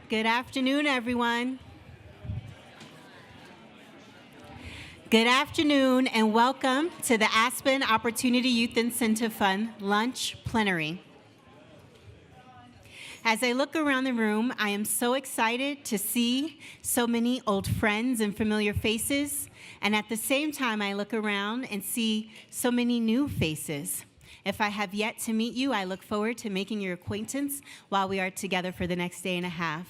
Good afternoon, everyone. Good afternoon, and welcome to the Aspen Opportunity Youth Incentive Fund Lunch Plenary. As I look around the room, I am so excited to see so many old friends and familiar faces, and at the same time, I look around and see so many new faces. If I have yet to meet you, I look forward to making your acquaintance while we are together for the next day and a half.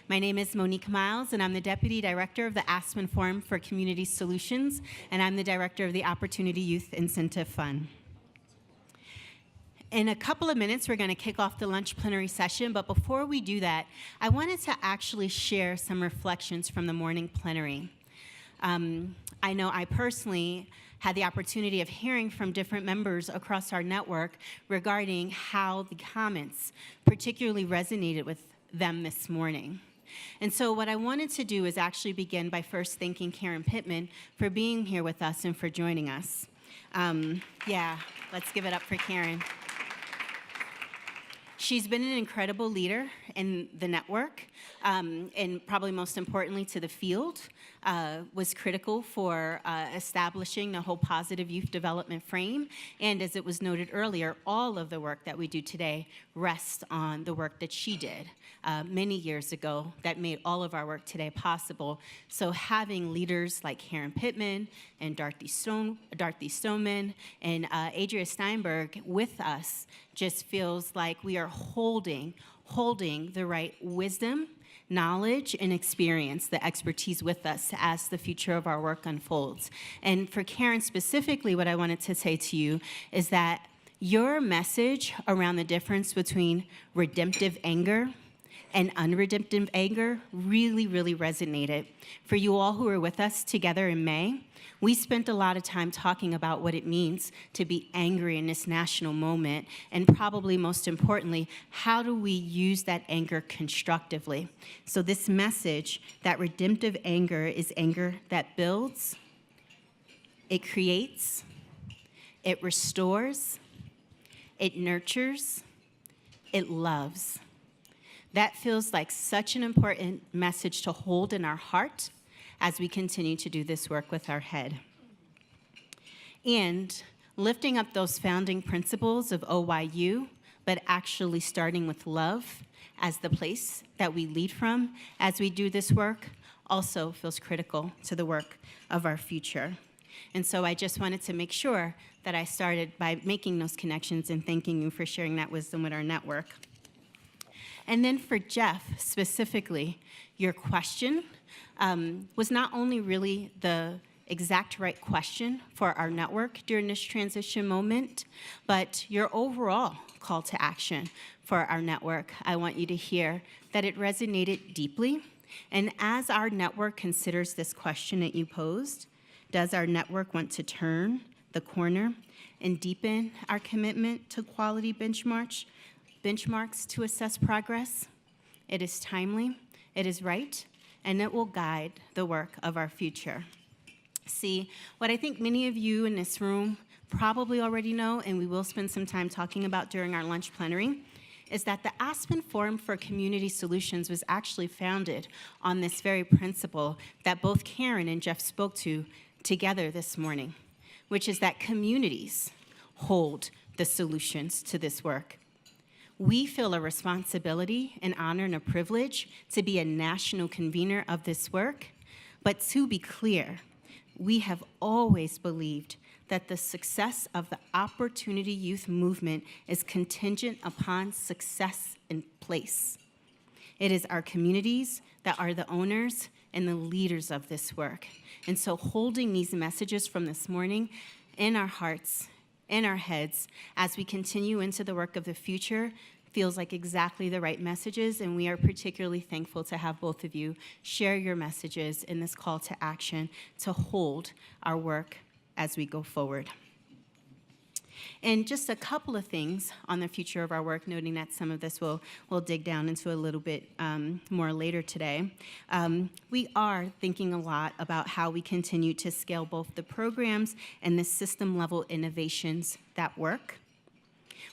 My name is Monique Miles, and I'm the Deputy Director of the Aspen Forum for Community Solutions, and I'm the Director of the Opportunity Youth Incentive Fund. In a couple of minutes, we're going to kick off the lunch plenary session, but before we do that, I wanted to actually share some reflections from the morning plenary. I know I personally had the opportunity of hearing from different members across our network regarding how the comments particularly resonated with them this morning. And so what I wanted to do is actually begin by first thanking Karen Pittman for being here with us and for joining us. Yeah, let's give it up for Karen. She's been an incredible leader in the network, and probably most importantly to the field, was critical for establishing the whole positive youth development frame. And as it was noted earlier, all of the work that we do today rests on the work that she did many years ago that made all of our work today possible. So having leaders like Karen Pittman and Dorothy Stoneman and Adria Steinberg with us just feels like we are holding the right wisdom, knowledge, and experience, the expertise with us as the future of our work unfolds. And for Karen specifically, what I wanted to say to you is that your message around the difference between redemptive anger and unredemptive anger really, really resonated. For you all who were with us together in May, we spent a lot of time talking about what it means to be angry in this national moment, and probably most importantly, how do we use that anger constructively? So this message that redemptive anger is anger that builds, it creates, it restores, it nurtures, it loves. That feels like such an important message to hold in our heart as we continue to do this work with our head. And lifting up those founding principles of OYU, but actually starting with love as the place that we lead from as we do this work, also feels critical to the work of our future. And so I just wanted to make sure that I started by making those connections and thanking you for sharing that wisdom with our network. And then for Jeff, specifically, your question was not only really the exact right question for our network during this transition moment, but your overall call to action for our network. I want you to hear that it resonated deeply. And as our network considers this question that you posed, does our network want to turn the corner and deepen our commitment to quality benchmarks to assess progress? It is timely, it is right, and it will guide the work of our future. See, what I think many of you in this room probably already know, and we will spend some time talking about during our lunch plenary, is that the Aspen Forum for Community Solutions was actually founded on this very principle that both Karen and Jeff spoke to together this morning, which is that communities hold the solutions to this work. We feel a responsibility, an honor, and a privilege to be a national convener of this work. But to be clear, we have always believed that the success of the Opportunity Youth Movement is contingent upon success in place. It is our communities that are the owners and the leaders of this work. And so holding these messages from this morning in our hearts, in our heads, as we continue into the work of the future, feels like exactly the right messages, and we are particularly thankful to have both of you share your messages in this call to action to hold our work as we go forward. And just a couple of things on the future of our work, noting that some of this we'll dig down into a little bit more later today. We are thinking a lot about how we continue to scale both the programs and the system-level innovations that work.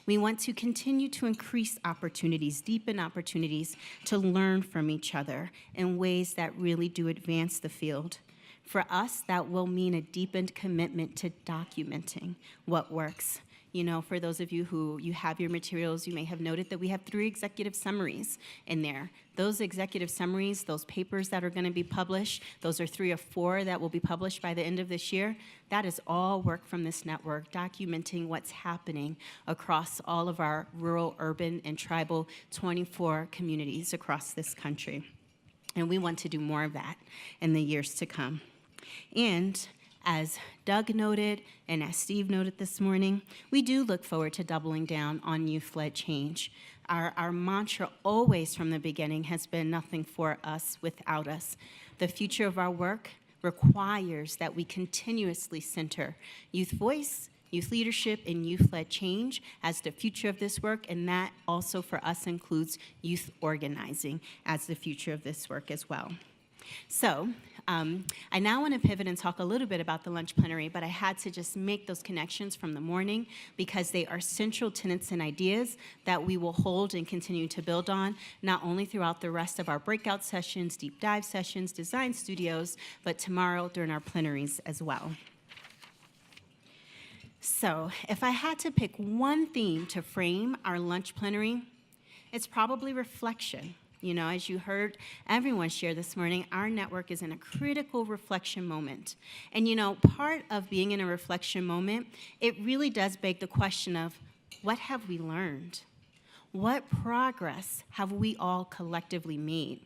We want to continue to increase opportunities, deepen opportunities to learn from each other in ways that really do advance the field. For us, that will mean a deepened commitment to documenting what works. You know, for those of you who you have your materials, you may have noted that we have 3 executive summaries in there. Those executive summaries, those papers that are going to be published, those are 3 or 4 that will be published by the end of this year. That is all work from this network, documenting what's happening across all of our rural, urban, and tribal 24 communities across this country. And we want to do more of that in the years to come. And as Doug noted, and as Steve noted this morning, we do look forward to doubling down on youth-led change. Our mantra always from the beginning has been nothing for us without us. The future of our work requires that we continuously center youth voice, youth leadership, and youth-led change as the future of this work, and that also for us includes youth organizing as the future of this work as well. So I now want to pivot and talk a little bit about the lunch plenary, but I had to just make those connections from the morning because they are central tenets and ideas that we will hold and continue to build on, not only throughout the rest of our breakout sessions, deep dive sessions, design studios, but tomorrow during our plenaries as well. So if I had to pick one theme to frame our lunch plenary, it's probably reflection. You know, as you heard everyone share this morning, our network is in a critical reflection moment. And you know, part of being in a reflection moment, it really does beg the question of, what have we learned? What progress have we all collectively made?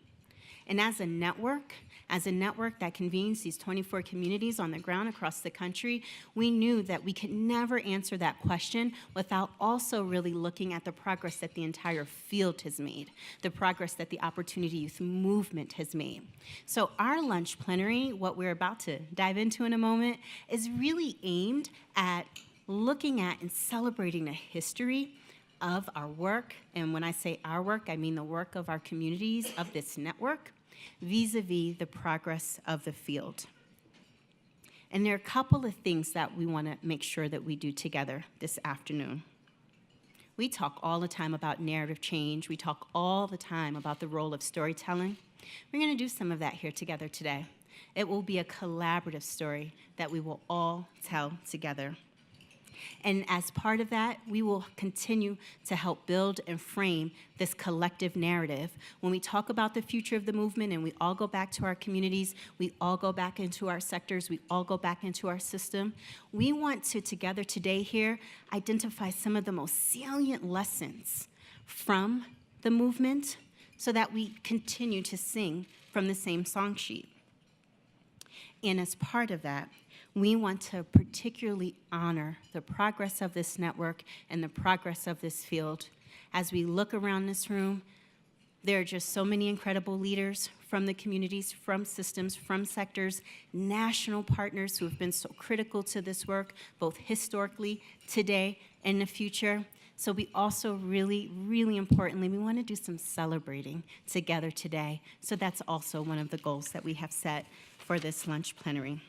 And as a network that convenes these 24 communities on the ground across the country, we knew that we could never answer that question without also really looking at the progress that the entire field has made, the progress that the Opportunity Youth Movement has made. So our lunch plenary, what we're about to dive into in a moment, is really aimed at looking at and celebrating the history of our work. And when I say our work, I mean the work of our communities, of this network, vis-a-vis the progress of the field. And there are a couple of things that we want to make sure that we do together this afternoon. We talk all the time about narrative change. We talk all the time about the role of storytelling. We're going to do some of that here together today. It will be a collaborative story that we will all tell together. And as part of that, we will continue to help build and frame this collective narrative. When we talk about the future of the movement and we all go back to our communities, we all go back into our sectors, we all go back into our system, we want to together today here identify some of the most salient lessons from the movement so that we continue to sing from the same song sheet. And as part of that, we want to particularly honor the progress of this network and the progress of this field. As we look around this room, there are just so many incredible leaders from the communities, from systems, from sectors, national partners who have been so critical to this work, both historically, today, and in the future. So we also really, really importantly, we want to do some celebrating together today. So that's also one of the goals that we have set for this lunch plenary.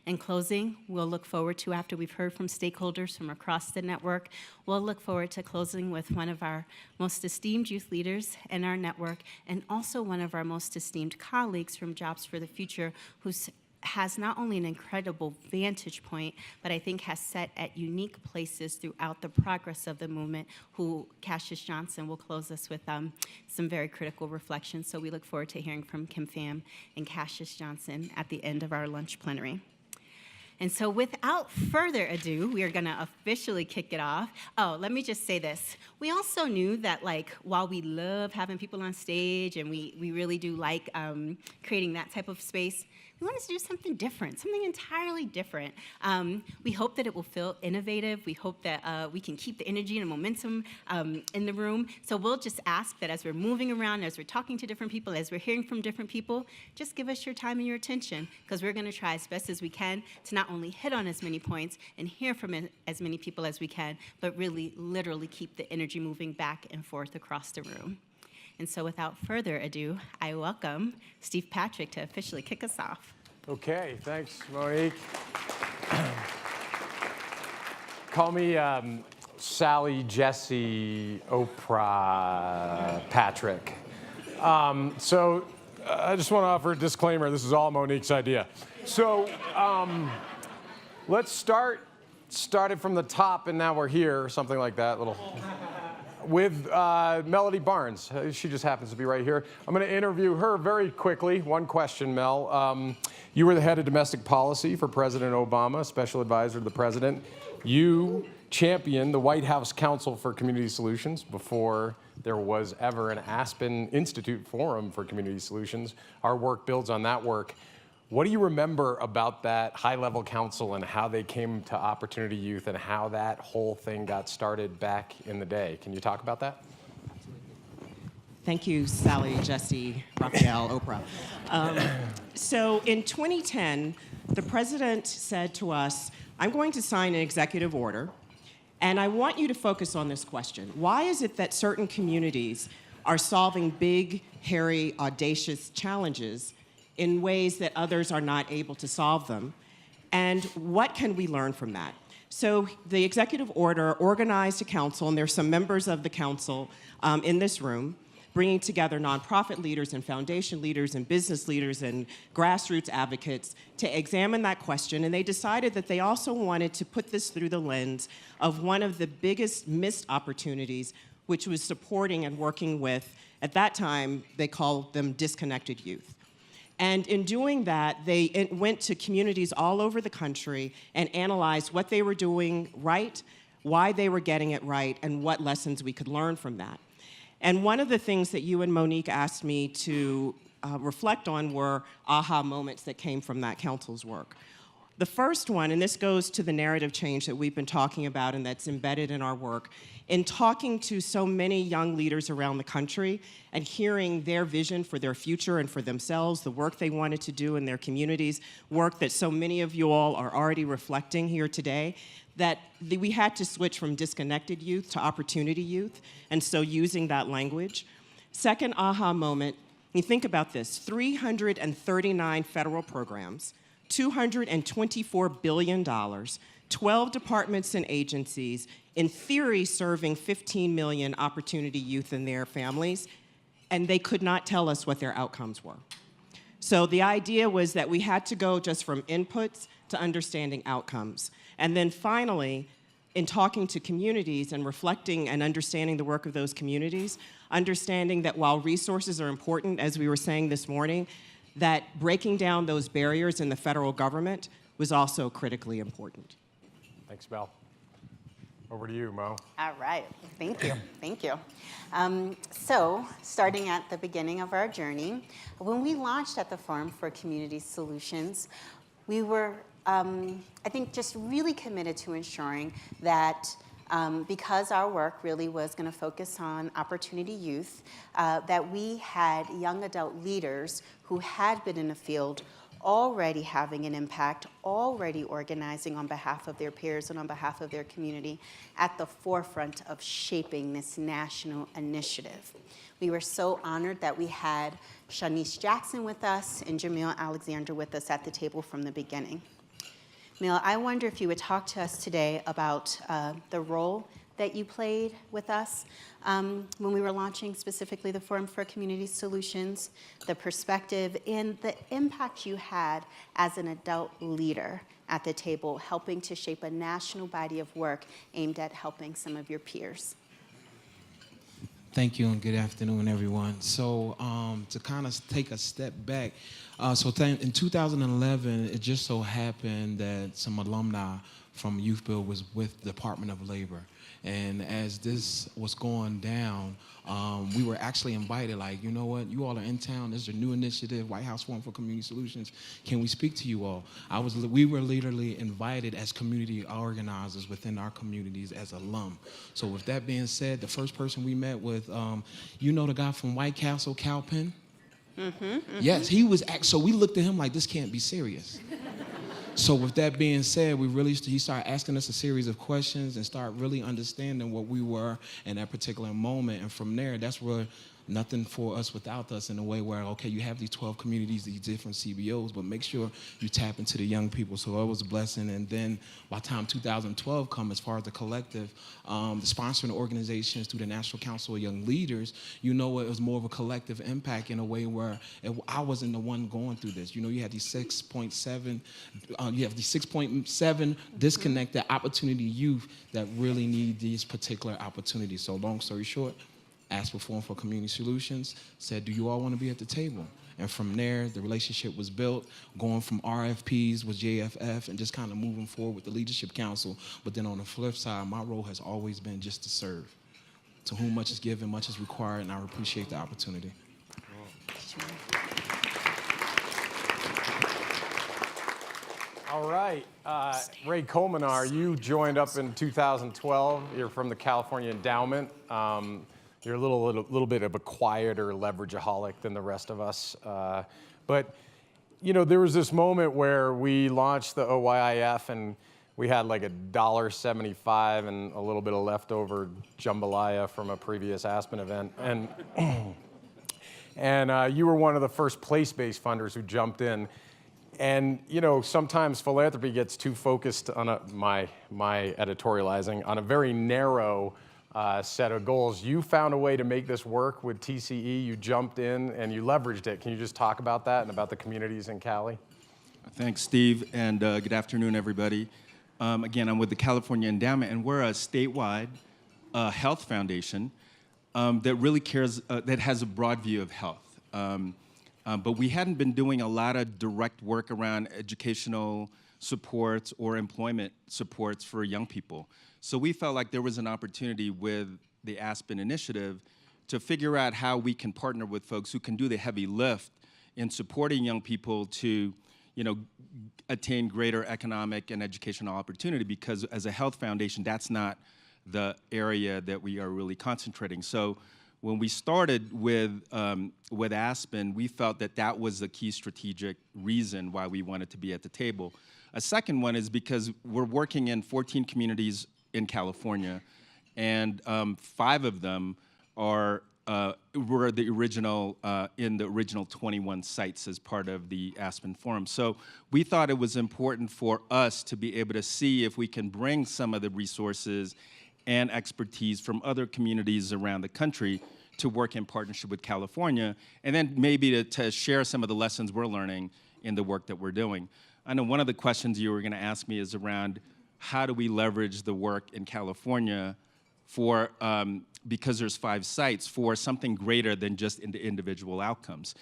In closing, we'll look forward to, after we've heard from stakeholders from across the network, we'll look forward to closing with one of our most esteemed youth leaders in our network and also one of our most esteemed colleagues from Jobs for the Future who has not only an incredible vantage point, but I think has set at unique places throughout the progress of the movement, who Cassius Johnson will close us with some very critical reflections. So we look forward to hearing from Kim Pham and Cassius Johnson at the end of our lunch plenary. And so without further ado, we are going to officially kick it off. Oh, let me just say this. We also knew that, like, while we love having people on stage and we really do like creating that type of space, we wanted to do something different, something entirely different. We hope that it will feel innovative. We hope that we can keep the energy and momentum in the room. So we'll just ask that as we're moving around, as we're talking to different people, as we're hearing from different people, just give us your time and your attention, because we're going to try as best as we can to not only hit on as many points and hear from as many people as we can, but really literally keep the energy moving back and forth across the room. And so without further ado, I welcome Steve Patrick to officially kick us off. Okay, thanks, Monique. Call me Sally, Jesse, Oprah, Patrick. So I just want to offer a disclaimer. This is all Monique's idea. So let's started from the top and now we're here, something like that, with Melody Barnes. She just happens to be right here. I'm going to interview her very quickly. One question, Mel. You were the head of domestic policy for President Obama, special advisor to the president. You championed the White House Council for Community Solutions before there was ever an Aspen Institute Forum for Community Solutions. Our work builds on that work. What do you remember about that high-level council and how they came to Opportunity Youth and how that whole thing got started back in the day? Can you talk about that? Thank you, Sally, Jesse, Raphael, Oprah. So in 2010, the president said to us, I'm going to sign an executive order, and I want you to focus on this question. Why is it that certain communities are solving big, hairy, audacious challenges in ways that others are not able to solve them? And what can we learn from that? So the executive order organized a council, and there's some members of the council in this room, bringing together nonprofit leaders and foundation leaders and business leaders and grassroots advocates to examine that question. And they decided that they also wanted to put this through the lens of one of the biggest missed opportunities, which was supporting and working with, at that time, they called them disconnected youth. And in doing that, they went to communities all over the country and analyzed what they were doing right, why they were getting it right, and what lessons we could learn from that. And one of the things that you and Monique asked me to reflect on were aha moments that came from that council's work. The first one, and this goes to the narrative change that we've been talking about and that's embedded in our work, in talking to so many young leaders around the country and hearing their vision for their future and for themselves, the work they wanted to do in their communities, work that so many of you all are already reflecting here today, that we had to switch from disconnected youth to opportunity youth, and so using that language. Second aha moment, you think about this, 339 federal programs, $224 billion, 12 departments and agencies, in theory serving 15 million opportunity youth and their families, and they could not tell us what their outcomes were. So the idea was that we had to go just from inputs to understanding outcomes. And then finally, in talking to communities and reflecting and understanding the work of those communities, understanding that while resources are important, as we were saying this morning, that breaking down those barriers in the federal government was also critically important. Thanks, Mel. Over to you, Mo. All right, thank you, thank you. So, starting at the beginning of our journey, when we launched at the Forum for Community Solutions, we were, I think, just really committed to ensuring that because our work really was going to focus on opportunity youth, that we had young adult leaders who had been in the field already having an impact, already organizing on behalf of their peers and on behalf of their community at the forefront of shaping this national initiative. We were so honored that we had Shanice Jackson with us and Jamil Alexander with us at the table from the beginning. Mel, I wonder if you would talk to us today about the role that you played with us when we were launching specifically the Forum for Community Solutions, the perspective and the impact you had as an adult leader at the table, helping to shape a national body of work aimed at helping some of your peers. Thank you and good afternoon, everyone. So to kind of take a step back, in 2011, it just so happened that some alumni from Youth Build was with the Department of Labor. And as this was going down, we were actually invited, like, you know what, you all are in town, this is a new initiative, White House Forum for Community Solutions, can we speak to you all? We were literally invited as community organizers within our communities as alum. So with that being said, the first person we met with, you know the guy from White Castle, Cal Penn? Yes, he was, so we looked at him like, this can't be serious. So with that being said, he started asking us a series of questions and started really understanding what we were in that particular moment. And from there, that's where nothing for us without us, in a way where, okay, you have these 12 communities, these different CBOs, but make sure you tap into the young people. So it was a blessing. And then by the time 2012 come, as far as the collective, the sponsoring organizations through the National Council of Young Leaders, it was more of a collective impact in a way where I wasn't the one going through this. You had these 6.7 disconnected opportunity youth that really need these particular opportunities. So long story short, asked for Forum for Community Solutions, said, do you all want to be at the table? And from there, the relationship was built, going from RFPs with JFF and just kind of moving forward with the Leadership Council. But then on the flip side, my role has always been just to serve. To whom much is given, much is required, and I appreciate the opportunity. All right, Ray Colmenar, you joined up in 2012. You're from the California Endowment. You're a little bit of a quieter leverageaholic than the rest of us. But, there was this moment where we launched the OYIF and we had like $1.75 and a little bit of leftover jambalaya from a previous Aspen event. And you were one of the first place-based funders who jumped in. And, sometimes philanthropy gets too focused on my editorializing, on a very narrow set of goals. You found a way to make this work with TCE. You jumped in and you leveraged it. Can you just talk about that and about the communities in Cali? Thanks, Steve, and good afternoon, everybody. Again, I'm with the California Endowment, and we're a statewide health foundation that really cares, that has a broad view of health. But we hadn't been doing a lot of direct work around educational supports or employment supports for young people. So we felt like there was an opportunity with the Aspen initiative to figure out how we can partner with folks who can do the heavy lift in supporting young people to, attain greater economic and educational opportunity, because as a health foundation, that's not the area that we are really concentrating. So when we started with Aspen, we felt that that was the key strategic reason why we wanted to be at the table. A second one is because we're working in 14 communities in California, and 5 of them were the original in the original 21 sites as part of the Aspen Forum. So we thought it was important for us to be able to see if we can bring some of the resources and expertise from other communities around the country to work in partnership with California, and then maybe to share some of the lessons we're learning in the work that we're doing. I know one of the questions you were going to ask me is around how do we leverage the work in California for, because there's 5 sites, for something greater than just individual outcomes.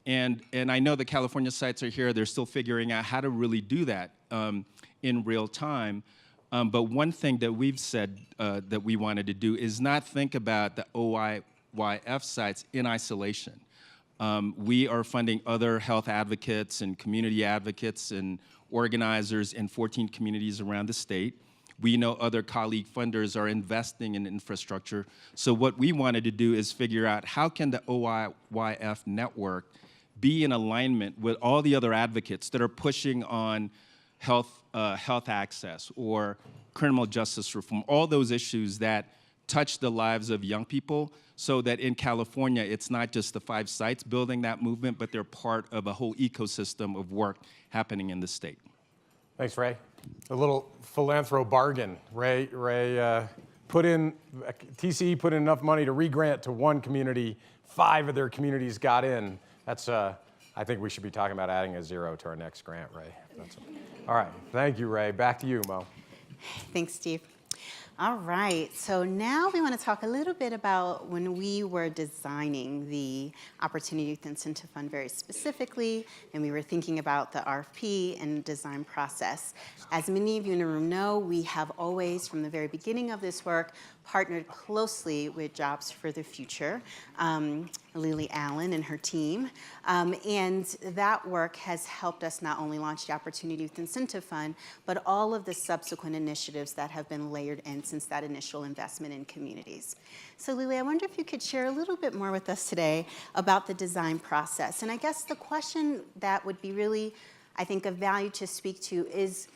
And I know the California sites are here. They're still figuring out how to really do that in real time. But one thing that we've said that we wanted to do is not think about the OYF sites in isolation. We are funding other health advocates and community advocates and organizers in 14 communities around the state. We know other colleague funders are investing in infrastructure. So what we wanted to do is figure out how can the OYF network be in alignment with all the other advocates that are pushing on health access or criminal justice reform, all those issues that touch the lives of young people, so that in California, it's not just the 5 sites building that movement, but they're part of a whole ecosystem of work happening in the state. Thanks, Ray. A little philanthro bargain. Ray TCE put in enough money to re-grant to 1 community, 5 of their communities got in. That's, I think we should be talking about adding a 0 to our next grant, Ray. All right, thank you, Ray. Back to you, Mo. Thanks, Steve. All right, so now we want to talk a little bit about when we were designing the Opportunity Youth Incentive Fund very specifically, and we were thinking about the RFP and design process. As many of you in the room know, we have always, from the very beginning of this work, partnered closely with Jobs for the Future, Lily Allen and her team. And that work has helped us not only launch the Opportunity Youth Incentive Fund, but all of the subsequent initiatives that have been layered in since that initial investment in communities. So Lily, I wonder if you could share a little bit more with us today about the design process. And I guess the question that would be really, I think, of value to speak to is,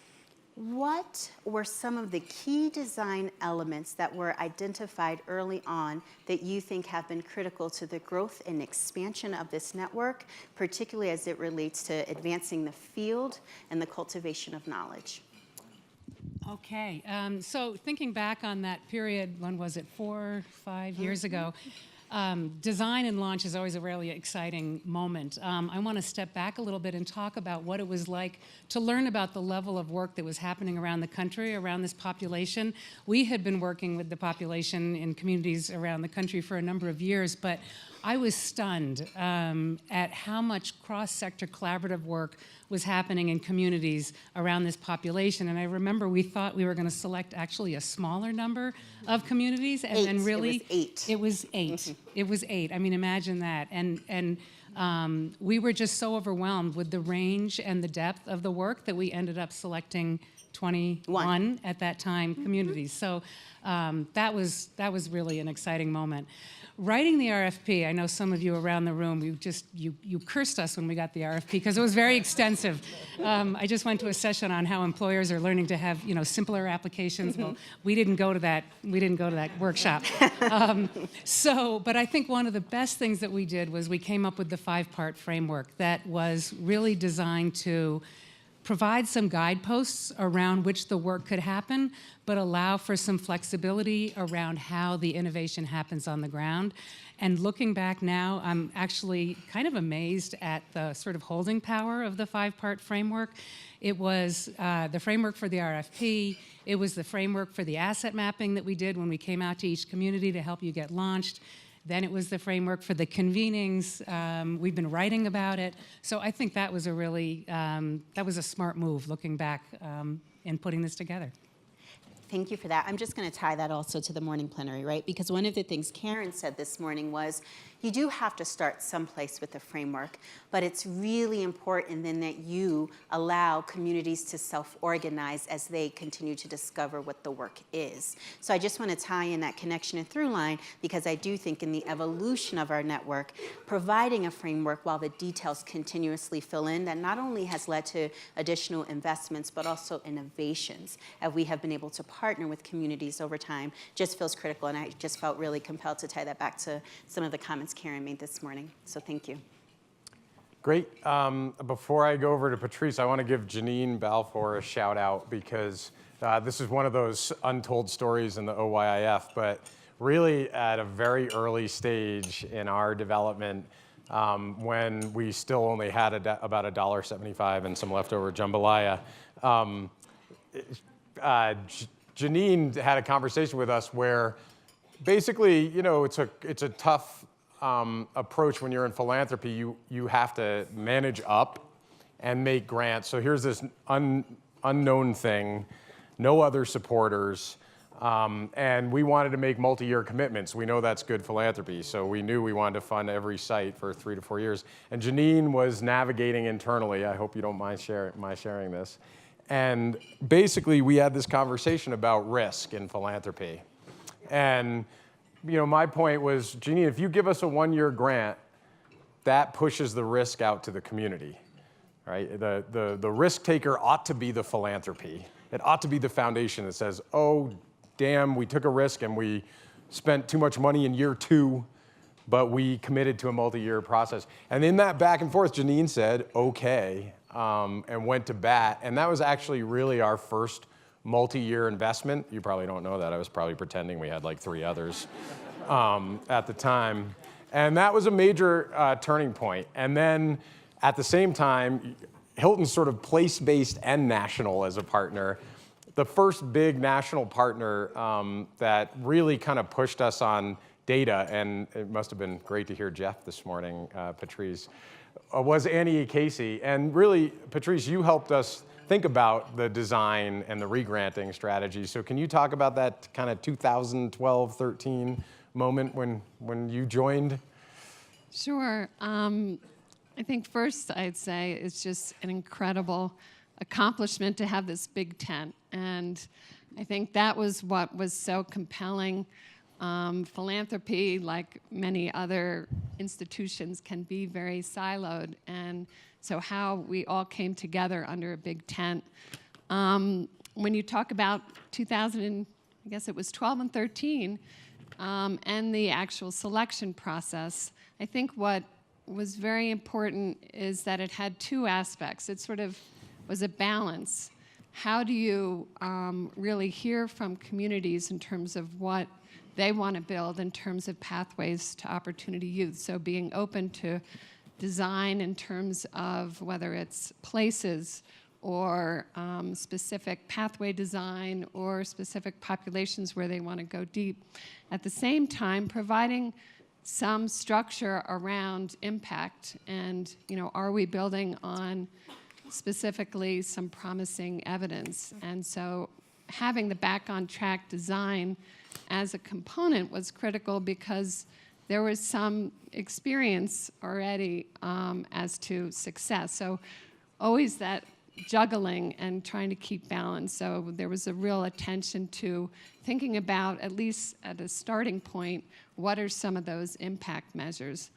What were some of the key design elements that were identified early on that you think have been critical to the growth and expansion of this network, particularly as it relates to advancing the field and the cultivation of knowledge? Okay, so thinking back on that period, when was it, 4 or 5 years ago, design and launch is always a really exciting moment. I want to step back a little bit and talk about what it was like to learn about the level of work that was happening around the country, around this population. We had been working with the population in communities around the country for a number of years, but I was stunned at how much cross-sector collaborative work was happening in communities around this population. And I remember we thought we were going to select actually a smaller number of communities, and then really It was 8. Mm-hmm. It was 8. I mean, imagine that. And we were just so overwhelmed with the range and the depth of the work that we ended up selecting 21 at that time communities. So that was really an exciting moment. Writing the RFP, I know some of you around the room, you cursed us when we got the RFP because it was very extensive. I just went to a session on how employers are learning to have simpler applications. Well, we didn't go to that workshop. But I think one of the best things that we did was we came up with the 5-part framework that was really designed to provide some guideposts around which the work could happen, but allow for some flexibility around how the innovation happens on the ground. And looking back now, I'm actually kind of amazed at the sort of holding power of the 5-part framework. It was the framework for the RFP. It was the framework for the asset mapping that we did when we came out to each community to help you get launched. Then it was the framework for the convenings. We've been writing about it. So I think that was a really, that was a smart move looking back in putting this together. Thank you for that. I'm just going to tie that also to the morning plenary, right? Because one of the things Karen said this morning was, you do have to start someplace with the framework, but it's really important then that you allow communities to self-organize as they continue to discover what the work is. So I just want to tie in that connection and through line, because I do think in the evolution of our network, providing a framework while the details continuously fill in, that not only has led to additional investments, but also innovations, as we have been able to partner with communities over time, just feels critical. And I just felt really compelled to tie that back to some of the comments Karen made this morning. So thank you. Great. Before I go over to Patrice, I want to give Janine Balfour a shout out, because this is one of those untold stories in the OYIF, but really at a very early stage in our development, when we still only had about $1.75 and some leftover jambalaya, Janine had a conversation with us where basically, it's a tough approach when you're in philanthropy. You have to manage up and make grants. So here's this unknown thing, no other supporters, and we wanted to make multi-year commitments. We know that's good philanthropy, so we knew we wanted to fund every site for 3 to 4 years. And Janine was navigating internally. I hope you don't mind sharing this. And basically, we had this conversation about risk in philanthropy. And my point was, Janine, if you give us a 1-year grant, that pushes the risk out to the community, right? The risk taker ought to be the philanthropy. It ought to be the foundation that says, oh, damn, we took a risk and we spent too much money in year 2, but we committed to a multi-year process. And in that back and forth, Janine said, okay, and went to bat. And that was actually really our first multi-year investment. You probably don't know that. I was probably pretending we had like 3 others at the time. And that was a major turning point. And then at the same time, Hilton's sort of place-based and national as a partner. The first big national partner that really kind of pushed us on data, and it must have been great to hear Jeff this morning, Patrice, was Annie Casey. And really, Patrice, you helped us think about the design and the regranting strategy. So can you talk about that kind of 2012-13 moment when you joined? Sure. I think first I'd say it's just an incredible accomplishment to have this big tent. And I think that was what was so compelling. Philanthropy, like many other institutions, can be very siloed. And so how we all came together under a big tent when you talk about 2012 and 13, and the actual selection process, I think what was very important is that it had two aspects. It sort of was a balance. How do you really hear from communities in terms of what they want to build in terms of pathways to opportunity youth? So being open to design in terms of whether it's places or specific pathway design or specific populations where they want to go deep. At the same time, providing some structure around impact and, are we building on specifically some promising evidence? And so having the back on track design as a component was critical because there was some experience already as to success. So always that juggling and trying to keep balance. So there was a real attention to thinking about, at least at a starting point, what are some of those impact measures?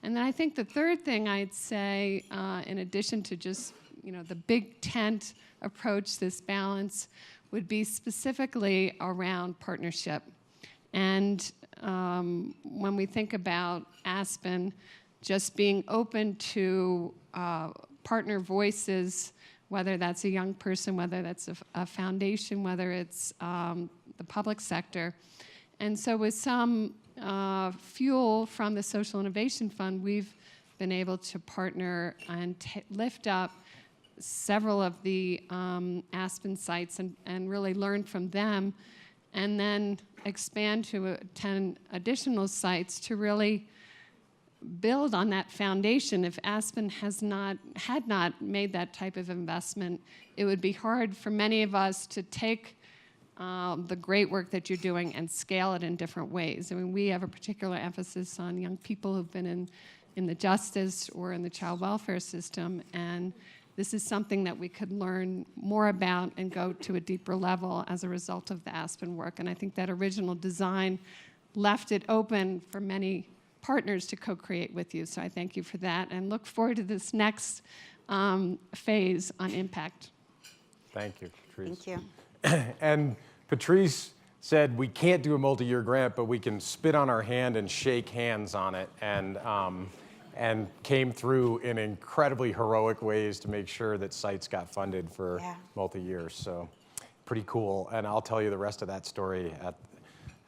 And then I think the third thing I'd say, in addition to just the big tent approach, this balance, would be specifically around partnership. And when we think about Aspen, just being open to partner voices, whether that's a young person, whether that's a foundation, whether it's the public sector. And so with some fuel from the Social Innovation Fund, we've been able to partner and lift up several of the Aspen sites and really learn from them, and then expand to 10 additional sites to really build on that foundation. If Aspen had not made that type of investment, it would be hard for many of us to take the great work that you're doing and scale it in different ways. I mean, we have a particular emphasis on young people who've been in the justice or in the child welfare system, and this is something that we could learn more about and go to a deeper level as a result of the Aspen work. And I think that original design left it open for many partners to co-create with you. So I thank you for that and look forward to this next phase on impact. Thank you, Patrice. Thank you. And Patrice said we can't do a multi-year grant, but we can spit on our hand and shake hands on it, and came through in incredibly heroic ways to make sure that sites got funded for multi-years. So pretty cool. And I'll tell you the rest of that story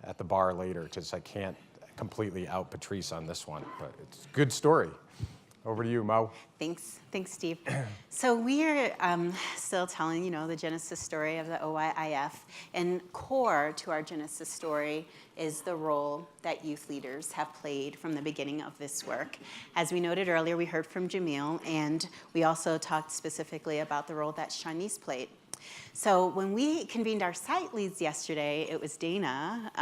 at the bar later, because I can't completely out Patrice on this one, but it's a good story. Over to you, Mo. Thanks, Steve. So we are still telling, the genesis story of the OYIF, and core to our genesis story is the role that youth leaders have played from the beginning of this work. As we noted earlier, we heard from Jamil, and we also talked specifically about the role that Shanice played. So when we convened our site leads yesterday, it was Dana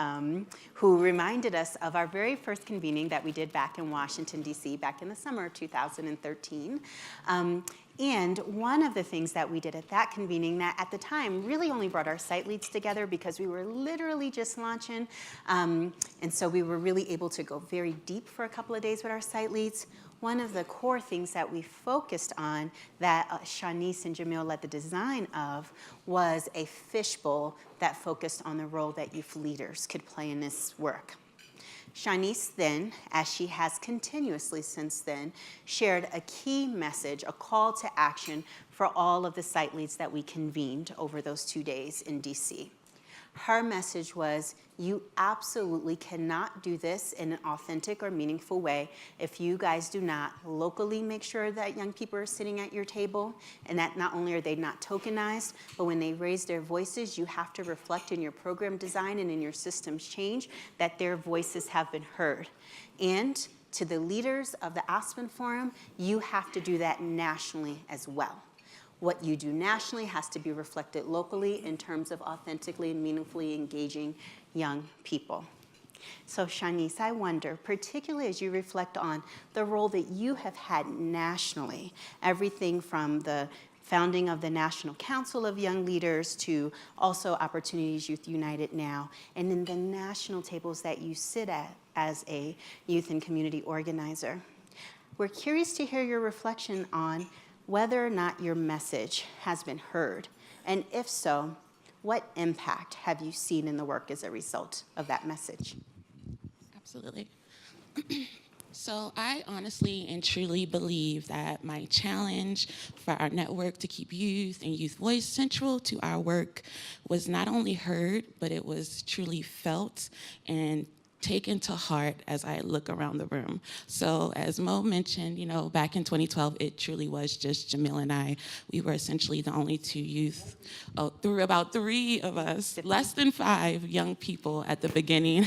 who reminded us of our very first convening that we did back in Washington, D.C., back in the summer of 2013. And one of the things that we did at that convening that at the time really only brought our site leads together because we were literally just launching. And so we were really able to go very deep for a couple of days with our site leads. One of the core things that we focused on that Shanice and Jamil led the design of was a fishbowl that focused on the role that youth leaders could play in this work. Shanice then, as she has continuously since then, shared a key message, a call to action for all of the site leads that we convened over those 2 days in DC. Her message was, you absolutely cannot do this in an authentic or meaningful way if you guys do not locally make sure that young people are sitting at your table, and that not only are they not tokenized, but when they raise their voices, you have to reflect in your program design and in your systems change that their voices have been heard. And to the leaders of the Aspen Forum, you have to do that nationally as well. What you do nationally has to be reflected locally in terms of authentically and meaningfully engaging young people. So Shanice, I wonder, particularly as you reflect on the role that you have had nationally, everything from the founding of the National Council of Young Leaders to also Opportunities Youth United now, and in the national tables that you sit at as a youth and community organizer. We're curious to hear your reflection on whether or not your message has been heard, and if so, what impact have you seen in the work as a result of that message? Absolutely. So I honestly and truly believe that my challenge for our network to keep youth and youth voice central to our work was not only heard, but it was truly felt and taken to heart as I look around the room. So as Mo mentioned, back in 2012, it truly was just Jamil and I. We were essentially the only two youth, through about 3 of us, less than 5 young people at the beginning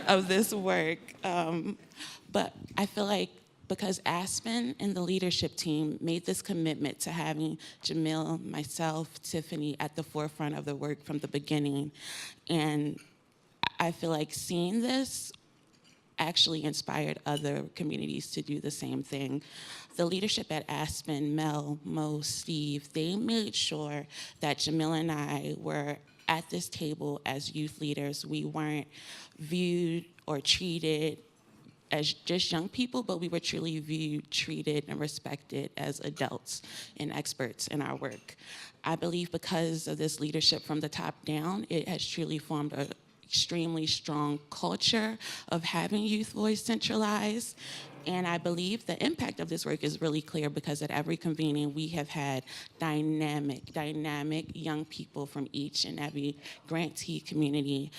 of this work. But I feel like because Aspen and the leadership team made this commitment to having Jamil, myself, Tiffany at the forefront of the work from the beginning, and I feel like seeing this actually inspired other communities to do the same thing. The leadership at Aspen, Mel, Mo, Steve, they made sure that Jamil and I were at this table as youth leaders. We weren't viewed or treated as just young people, but we were truly viewed, treated, and respected as adults and experts in our work. I believe because of this leadership from the top down, it has truly formed an extremely strong culture of having youth voice centralized. And I believe the impact of this work is really clear because at every convening we have had dynamic young people from each and every grantee community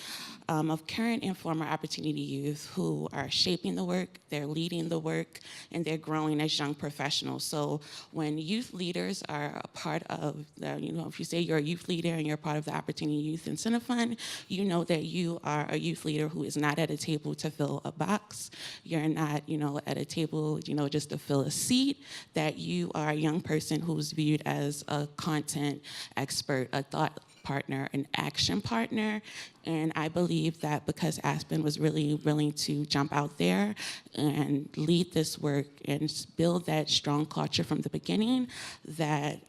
of current and former opportunity youth who are shaping the work, they're leading the work, and they're growing as young professionals. So when youth leaders are a part of the, if you say you're a youth leader and you're part of the Opportunity Youth Incentive Fund, you know that you are a youth leader who is not at a table to fill a box. You're not, at a table, just to fill a seat, that you are a young person who's viewed as a content expert, a thought partner, an action partner. And I believe that because Aspen was really willing to jump out there and lead this work and build that strong culture from the beginning, that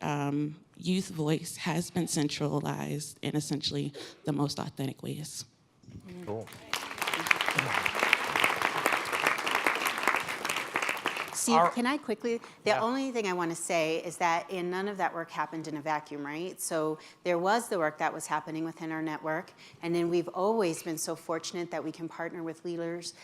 youth voice has been centralized in essentially the most authentic ways. Cool. Steve, can I quickly, the only thing I want to say is that none of that work happened in a vacuum, right? So there was the work that was happening within our network, and then we've always been so fortunate that we can partner with leaders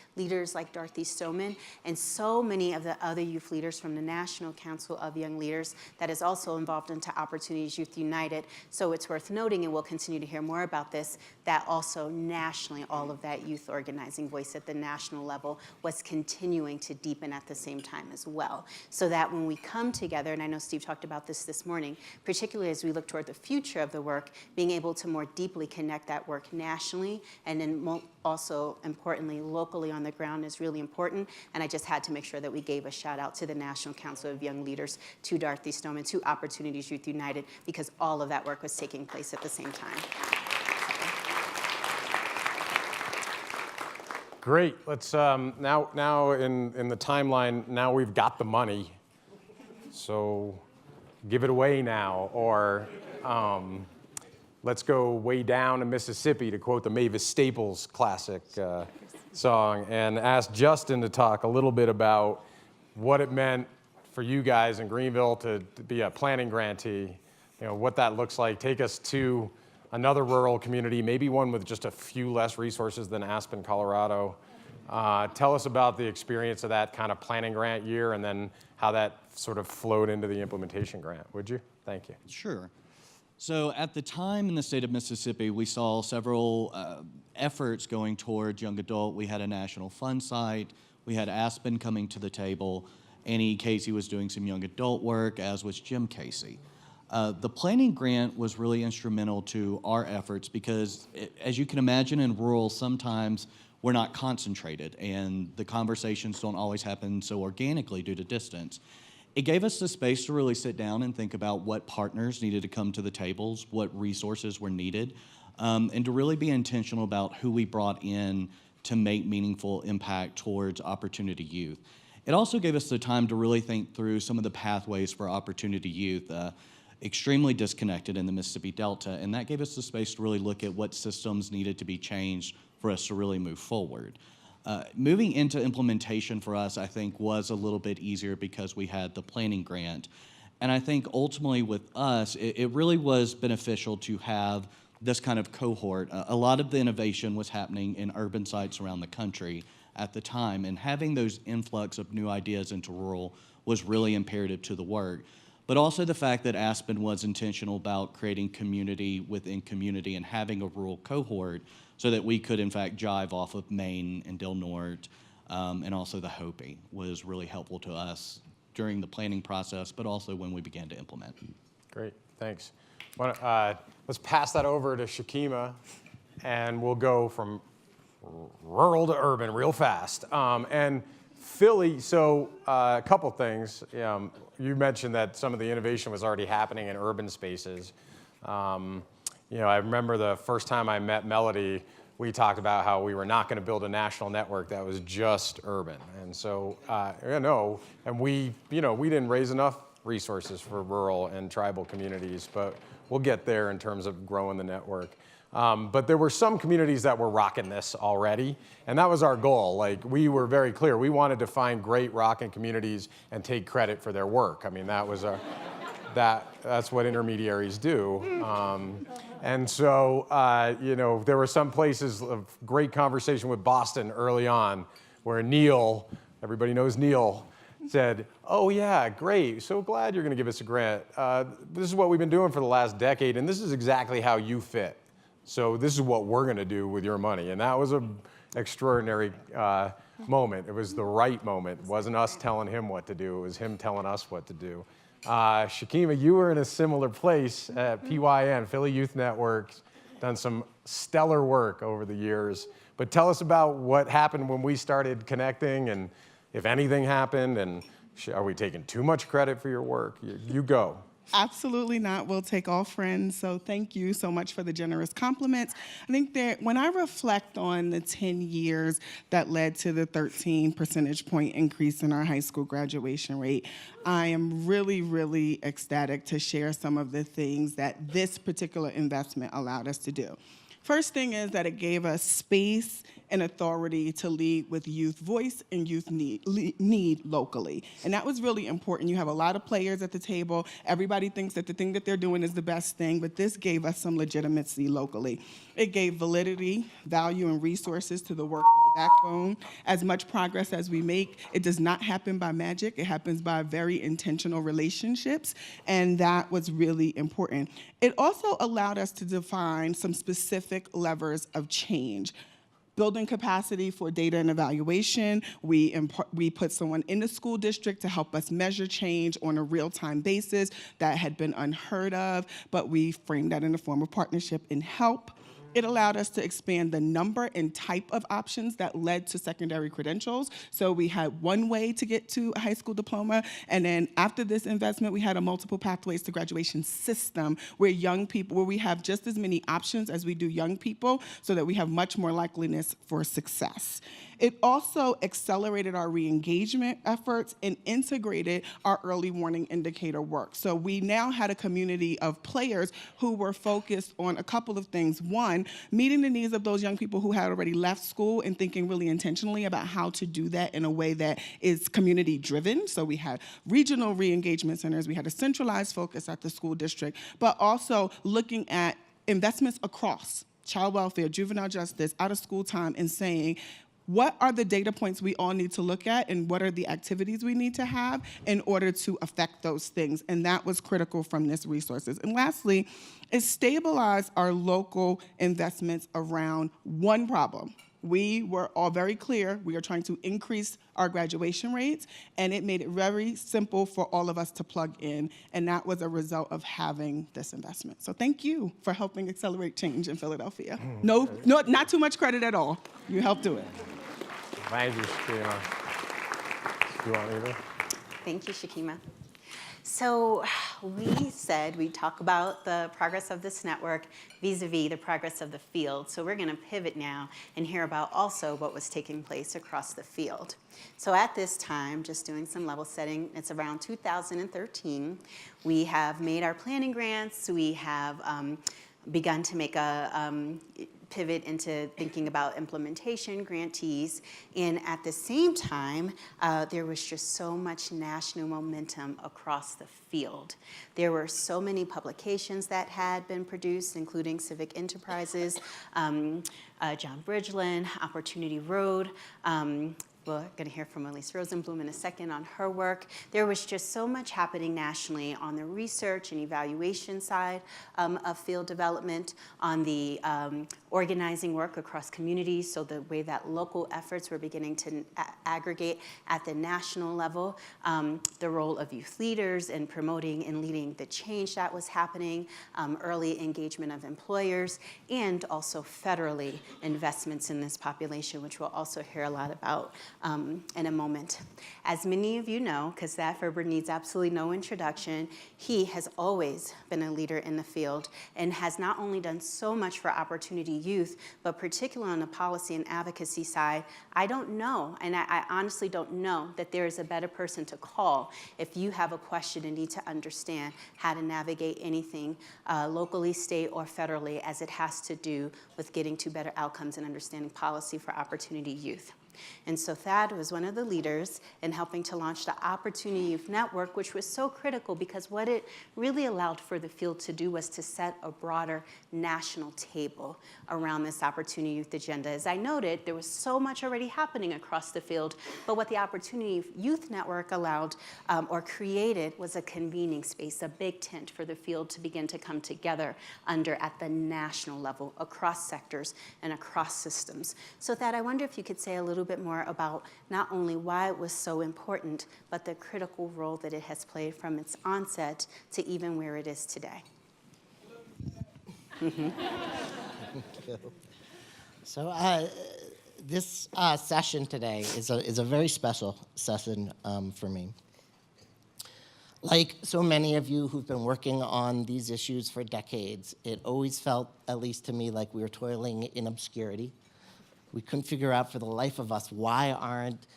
like Dorothy Stoneman, and so many of the other youth leaders from the National Council of Young Leaders that is also involved into Opportunities Youth United. So it's worth noting, and we'll continue to hear more about this, that also nationally, all of that youth organizing voice at the national level was continuing to deepen at the same time as well. So that when we come together, and I know Steve talked about this morning, particularly as we look toward the future of the work, being able to more deeply connect that work nationally, and then also importantly, locally on the ground is really important. And I just had to make sure that we gave a shout out to the National Council of Young Leaders, to Dorothy Stoneman, to Opportunities Youth United, because all of that work was taking place at the same time. Great. Let's now in the timeline. Now we've got the money, so give it away now, or let's go way down to Mississippi, to quote the Mavis Staples classic song, and ask Justin to talk a little bit about what it meant for you guys in Greenville to be a planning grantee. What that looks like. Take us to another rural community, maybe one with just a few less resources than Aspen, Colorado. Tell us about the experience of that kind of planning grant year, and then how that sort of flowed into the implementation grant, would you? Thank you. Sure. So at the time in the state of Mississippi, we saw several efforts going towards young adult. We had a national fund site. We had Aspen coming to the table. Annie Casey was doing some young adult work, as was Jim Casey. The planning grant was really instrumental to our efforts because, as you can imagine, in rural, sometimes we're not concentrated and the conversations don't always happen so organically due to distance. It gave us the space to really sit down and think about what partners needed to come to the tables, what resources were needed, and to really be intentional about who we brought in to make meaningful impact towards Opportunity Youth. It also gave us the time to really think through some of the pathways for Opportunity Youth. Extremely disconnected in the Mississippi Delta, and that gave us the space to really look at what systems needed to be changed for us to really move forward. Moving into implementation for us, I think, was a little bit easier because we had the planning grant. And I think ultimately with us, it really was beneficial to have this kind of cohort. A lot of the innovation was happening in urban sites around the country at the time, and having those influx of new ideas into rural was really imperative to the work. But also the fact that Aspen was intentional about creating community within community and having a rural cohort so that we could, in fact, jive off of Maine and Del Norte, and also the Hopi was really helpful to us during the planning process, but also when we began to implement. Great, thanks. Let's pass that over to Shakima, and we'll go from rural to urban real fast. And Philly, so a couple things. You mentioned that some of the innovation was already happening in urban spaces. I remember the first time I met Melody, we talked about how we were not going to build a national network that was just urban. And so, and we didn't raise enough resources for rural and tribal communities, but we'll get there in terms of growing the network. But there were some communities that were rocking this already, and that was our goal. Like, we were very clear. We wanted to find great rocking communities and take credit for their work. I mean, that was that's what intermediaries do. And so, there were some places of great conversation with Boston early on where Neil, everybody knows Neil, said, oh yeah, great, so glad you're gonna give us a grant. This is what we've been doing for the last decade, and this is exactly how you fit. So this is what we're gonna do with your money. And that was an extraordinary moment. It was the right moment. It wasn't us telling him what to do, it was him telling us what to do. Shakima, you were in a similar place at PYN, Philly Youth Network, done some stellar work over the years. But tell us about what happened when we started connecting, and if anything happened, and are we taking too much credit for your work? You go. Absolutely not. We'll take all friends. So thank you so much for the generous compliments. I think that when I reflect on the 10 years that led to the 13 percentage point increase in our high school graduation rate, I am really, really ecstatic to share some of the things that this particular investment allowed us to do. First thing is that it gave us space and authority to lead with youth voice and youth need locally. And that was really important. You have a lot of players at the table. Everybody thinks that the thing that they're doing is the best thing, but this gave us some legitimacy locally. It gave validity, value, and resources to the work of the backbone. As much progress as we make, it does not happen by magic. It happens by very intentional relationships, and that was really important. It also allowed us to define some specific levers of change. Building capacity for data and evaluation. We put someone in the school district to help us measure change on a real-time basis. That had been unheard of, but we framed that in the form of partnership and help. It allowed us to expand the number and type of options that led to secondary credentials. So we had one way to get to a high school diploma, and then after this investment, we had a multiple pathways to graduation system where we have just as many options as we do young people, so that we have much more likeliness for success. It also accelerated our re-engagement efforts and integrated our early warning indicator work. So we now had a community of players who were focused on a couple of things. One, meeting the needs of those young people who had already left school and thinking really intentionally about how to do that in a way that is community driven. So we had regional re-engagement centers, we had a centralized focus at the school district, but also looking at investments across child welfare, juvenile justice, out of school time, and saying, what are the data points we all need to look at, and what are the activities we need to have in order to affect those things? And that was critical from this resources. And lastly, it stabilized our local investments around one problem. We were all very clear, we are trying to increase our graduation rates, and it made it very simple for all of us to plug in, and that was a result of having this investment. So thank you for helping accelerate change in Philadelphia. No, not too much credit at all. You helped do it. Thank you, Shakima. You want either? Thank you, Shakima. So we said we'd talk about the progress of this network vis-a-vis the progress of the field. So we're going to pivot now and hear about also what was taking place across the field. So at this time, just doing some level setting, it's around 2013. We have made our planning grants. We have begun to make pivot into thinking about implementation, grantees, and at the same time, there was just so much national momentum across the field. There were so many publications that had been produced, including Civic Enterprises, John Bridgeland, Opportunity Road, we're going to hear from Elise Rosenblum in a second on her work. There was just so much happening nationally on the research and evaluation side of field development, on the organizing work across communities, so the way that local efforts were beginning to aggregate at the national level, the role of youth leaders in promoting and leading the change that was happening, early engagement of employers, and also federally investments in this population, which we'll also hear a lot about in a moment. As many of you know, because Thad Ferber needs absolutely no introduction, he has always been a leader in the field and has not only done so much for Opportunity Youth, but particularly on the policy and advocacy side, I don't know, and I honestly don't know that there is a better person to call if you have a question and need to understand how to navigate anything locally, state, or federally as it has to do with getting to better outcomes and understanding policy for Opportunity Youth. And so Thad was one of the leaders in helping to launch the Opportunity Youth Network, which was so critical because what it really allowed for the field to do was to set a broader national table around this Opportunity Youth agenda. As I noted, there was so much already happening across the field, but what the Opportunity Youth Network allowed or created was a convening space, a big tent for the field to begin to come together under at the national level, across sectors and across systems. So Thad, I wonder if you could say a little bit more about not only why it was so important, but the critical role that it has played from its onset to even where it is today. So this session today is a very special session for me. Like so many of you who've been working on these issues for decades, it always felt, at least to me, like we were toiling in obscurity. We couldn't figure out for the life of us, why aren't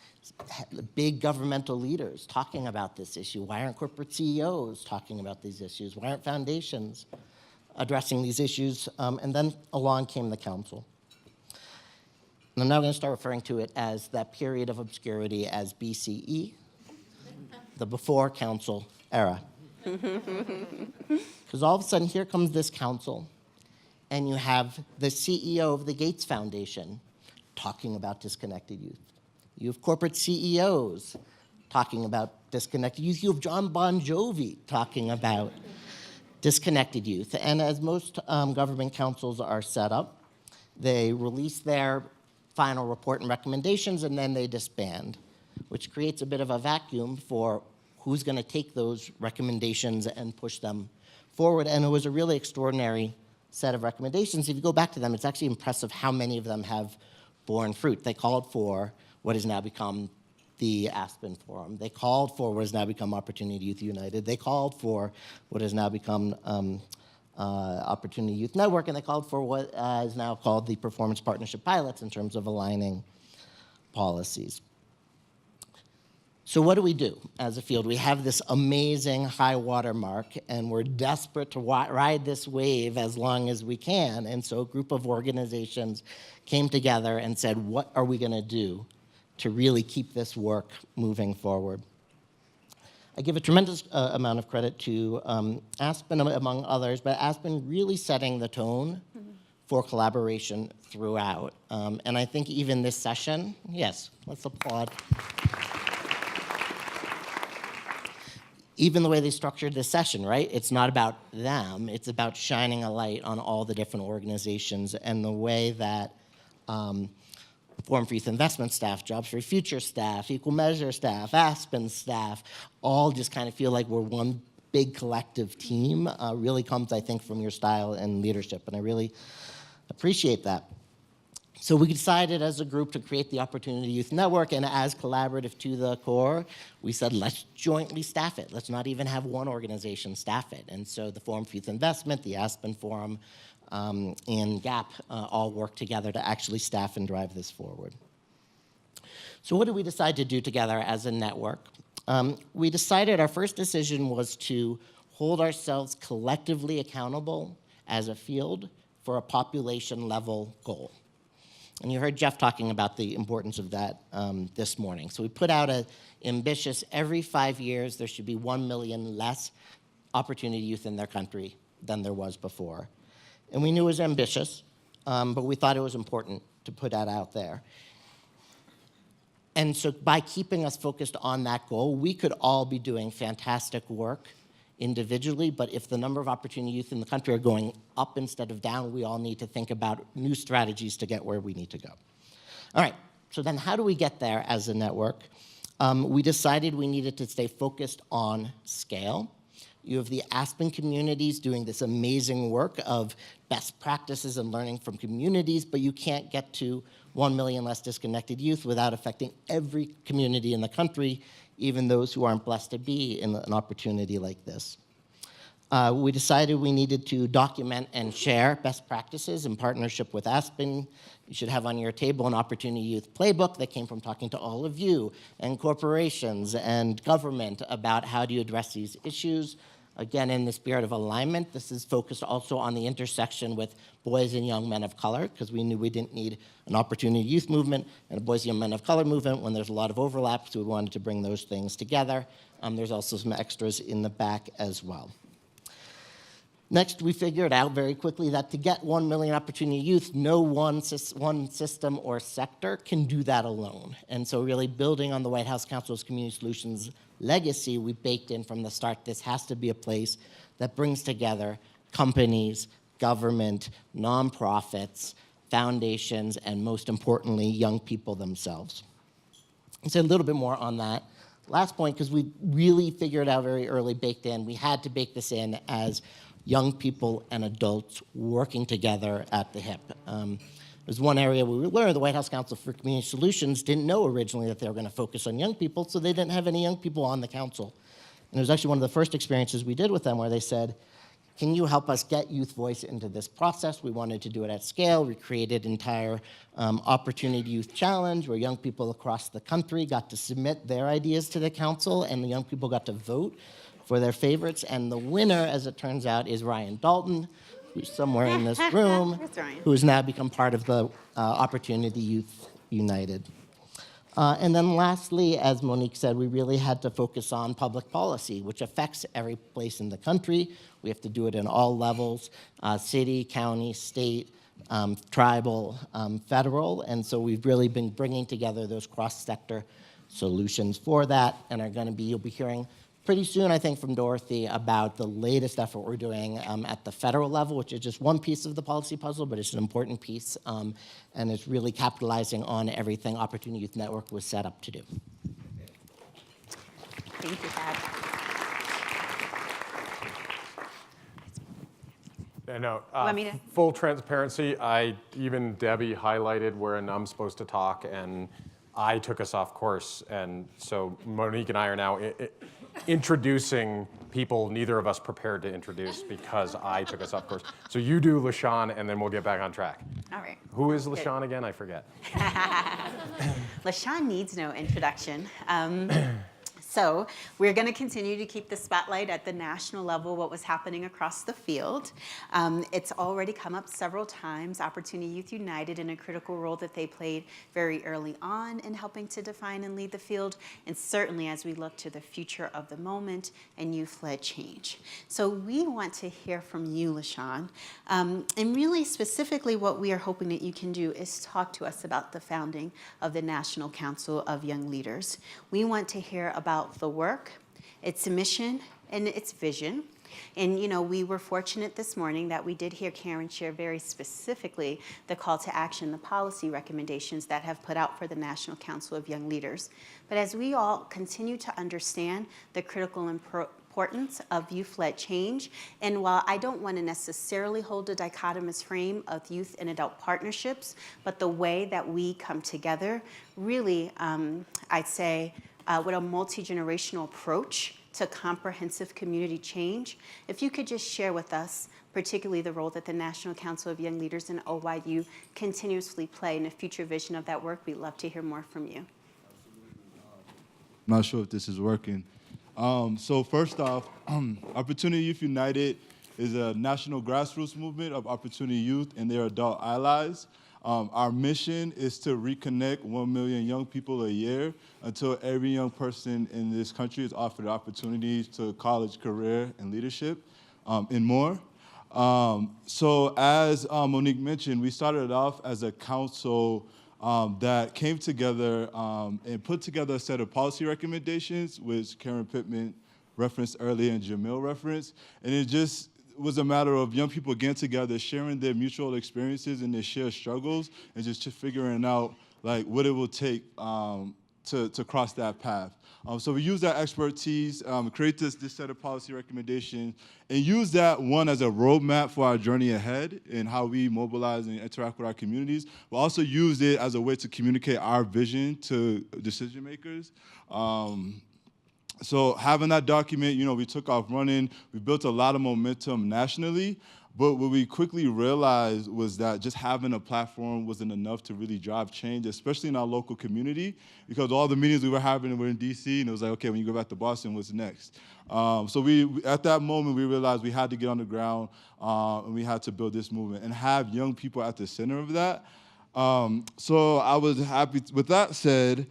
big governmental leaders talking about this issue? Why aren't corporate CEOs talking about these issues? Why aren't foundations addressing these issues? And then along came the council. And I'm now going to start referring to it as that period of obscurity as BCE, the before council era. Because all of a sudden, here comes this council, and you have the CEO of the Gates Foundation talking about disconnected youth. You have corporate CEOs talking about disconnected youth. You have John Bon Jovi talking about disconnected youth. And as most government councils are set up, they release their final report and recommendations, and then they disband, which creates a bit of a vacuum for who's going to take those recommendations and push them forward. And it was a really extraordinary set of recommendations. If you go back to them, it's actually impressive how many of them have borne fruit. They called for what has now become the Aspen Forum. They called for what has now become Opportunity Youth United. They called for what has now become Opportunity Youth Network, and they called for what is now called the Performance Partnership Pilots in terms of aligning policies. So what do we do as a field? We have this amazing high water mark, and we're desperate to ride this wave as long as we can. And so a group of organizations came together and said, what are we going to do to really keep this work moving forward? I give a tremendous amount of credit to Aspen, among others, but Aspen really setting the tone for collaboration throughout. And I think even this session, yes, let's applaud. Even the way they structured this session, right? It's not about them, it's about shining a light on all the different organizations and the way that Forum for Youth Investment staff, Jobs for Future staff, Equal Measure staff, Aspen staff, all just kind of feel like we're one big collective team, really comes, I think, from your style and leadership, and I really appreciate that. So we decided as a group to create the Opportunity Youth Network, and as collaborative to the core, we said, let's jointly staff it. Let's not even have one organization staff it. And so the Forum for Youth Investment, the Aspen Forum, and GAP all work together to actually staff and drive this forward. So what did we decide to do together as a network? We decided our first decision was to hold ourselves collectively accountable as a field for a population level goal. And you heard Jeff talking about the importance of that this morning. So we put out an ambitious, every 5 years, there should be 1 million less opportunity youth in their country than there was before. And we knew it was ambitious, but we thought it was important to put that out there. And so by keeping us focused on that goal, we could all be doing fantastic work individually, but if the number of opportunity youth in the country are going up instead of down, we all need to think about new strategies to get where we need to go. All right, so then how do we get there as a network? We decided we needed to stay focused on scale. You have the Aspen communities doing this amazing work of best practices and learning from communities, but you can't get to 1 million less disconnected youth without affecting every community in the country, even those who aren't blessed to be in an opportunity like this. We decided we needed to document and share best practices in partnership with Aspen. You should have on your table an Opportunity Youth Playbook that came from talking to all of you and corporations and government about how do you address these issues. Again, in the spirit of alignment, this is focused also on the intersection with boys and young men of color, because we knew we didn't need an Opportunity Youth movement and a boys and young men of color movement when there's a lot of overlap, so we wanted to bring those things together. There's also some extras in the back as well. Next, we figured out very quickly that to get 1 million opportunity youth, no one system or sector can do that alone. And so really building on the White House Council's Community Solutions legacy, we baked in from the start, this has to be a place that brings together companies, government, nonprofits, foundations, and most importantly, young people themselves. I'll say a little bit more on that. Last point, because we really figured out very early, baked in, we had to bake this in as young people and adults working together at the hip. There's one area where we learned the White House Council for Community Solutions didn't know originally that they were going to focus on young people, so they didn't have any young people on the council. And it was actually one of the first experiences we did with them where they said, can you help us get youth voice into this process? We wanted to do it at scale. We created an entire Opportunity Youth Challenge where young people across the country got to submit their ideas to the council, and the young people got to vote for their favorites. And the winner, as it turns out, is Ryan Dalton, who's somewhere in this room, who has now become part of the Opportunity Youth United. And then lastly, as Monique said, we really had to focus on public policy, which affects every place in the country. We have to do it in all levels, city, county, state, tribal, federal. And so we've really been bringing together those cross-sector solutions for that, and you'll be hearing pretty soon, I think, from Dorothy about the latest effort we're doing at the federal level, which is just one piece of the policy puzzle, but it's an important piece, and it's really capitalizing on everything Opportunity Youth Network was set up to do. Thank you, Pat. No, Want me to? full transparency, even Debbie highlighted where I'm supposed to talk, and I took us off course, and so Monique and I are now introducing people neither of us prepared to introduce because I took us off course. So you do LaShawn, and then we'll get back on track. All right. Who is LaShawn again? I forget. LaShawn needs no introduction. So we're going to continue to keep the spotlight at the national level, what was happening across the field. It's already come up several times, Opportunity Youth United and a critical role that they played very early on in helping to define and lead the field, and certainly as we look to the future of the moment and youth-led change. So we want to hear from you, LaShawn, and really specifically what we are hoping that you can do is talk to us about the founding of the National Council of Young Leaders. We want to hear about the work, its mission, and its vision. And, we were fortunate this morning that we did hear Karen share very specifically the call to action, the policy recommendations that have put out for the National Council of Young Leaders. But as we all continue to understand the critical importance of youth-led change, and while I don't want to necessarily hold a dichotomous frame of youth and adult partnerships, but the way that we come together, really, I'd say, with a multi-generational approach to comprehensive community change. If you could just share with us, particularly the role that the National Council of Young Leaders and OYU continuously play in a future vision of that work, we'd love to hear more from you. I'm not sure if this is working. So first off, Opportunity Youth United is a national grassroots movement of opportunity youth and their adult allies. Our mission is to reconnect 1 million young people a year until every young person in this country is offered opportunities to college, career, and leadership, and more. So as Monique mentioned, we started off as a council that came together and put together a set of policy recommendations, which Karen Pittman referenced earlier and Jamil referenced. And it just was a matter of young people getting together, sharing their mutual experiences and their shared struggles, and just figuring out like what it will take to cross that path. So we use that expertise, create this set of policy recommendations, and use that one as a roadmap for our journey ahead and how we mobilize and interact with our communities, but also use it as a way to communicate our vision to decision makers. So having that document, we took off running. We built a lot of momentum nationally, but what we quickly realized was that just having a platform wasn't enough to really drive change, especially in our local community, because all the meetings we were having were in DC, and it was like, okay, when you go back to Boston, what's next? So at that moment, we realized we had to get on the ground, and we had to build this movement and have young people at the center of that. So I was happy. With that said,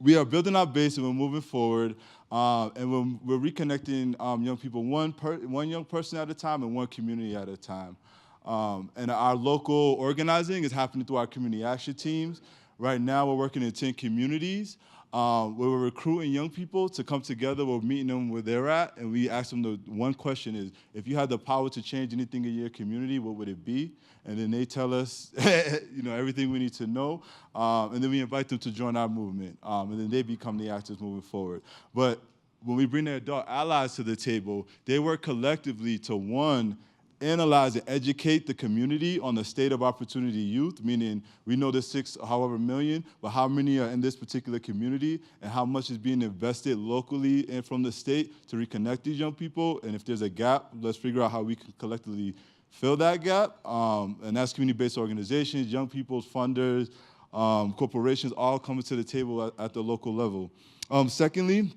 we are building our base and we're moving forward, and we're reconnecting young people, one young person at a time and one community at a time. And our local organizing is happening through our community action teams. Right now, we're working in 10 communities where we're recruiting young people to come together. We're meeting them where they're at, and we ask them the one question is, if you had the power to change anything in your community, what would it be? And then they tell us, everything we need to know, and then we invite them to join our movement, and then they become the actors moving forward. But when we bring their adult allies to the table, they work collectively to, one, analyze and educate the community on the state of opportunity youth, meaning we know there's 6 however million, but how many are in this particular community and how much is being invested locally and from the state to reconnect these young people, and if there's a gap, let's figure out how we can collectively fill that gap, and that's community-based organizations, young people's funders, corporations, all coming to the table at the local level. Secondly,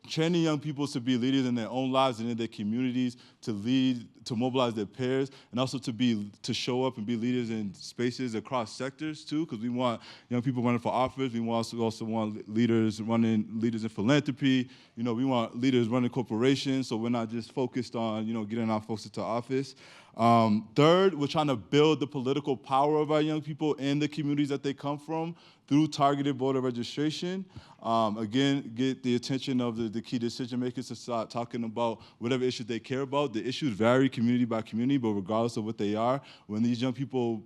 training young people to be leaders in their own lives and in their communities, to lead, to mobilize their peers, and also to show up and be leaders in spaces across sectors too, because we want young people running for office. We also want leaders in philanthropy. We want leaders running corporations, so we're not just focused on getting our folks into office. Third, we're trying to build the political power of our young people in the communities that they come from through targeted voter registration. Again, get the attention of the key decision makers to start talking about whatever issues they care about. The issues vary community by community, but regardless of what they are, when these young people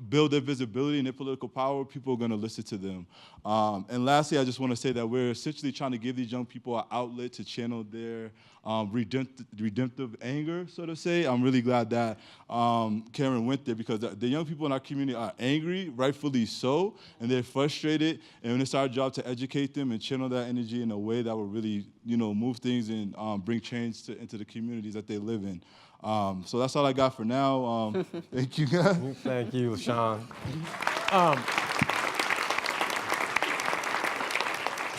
build their visibility and their political power, people are going to listen to them. And lastly, I just want to say that we're essentially trying to give these young people an outlet to channel their redemptive anger, so to say. I'm really glad that Karen went there, because the young people in our community are angry, rightfully so, and they're frustrated, and it's our job to educate them and channel that energy in a way that will really move things and bring change into the communities that they live in. So that's all I got for now. Thank you, guys. Thank you, Sean.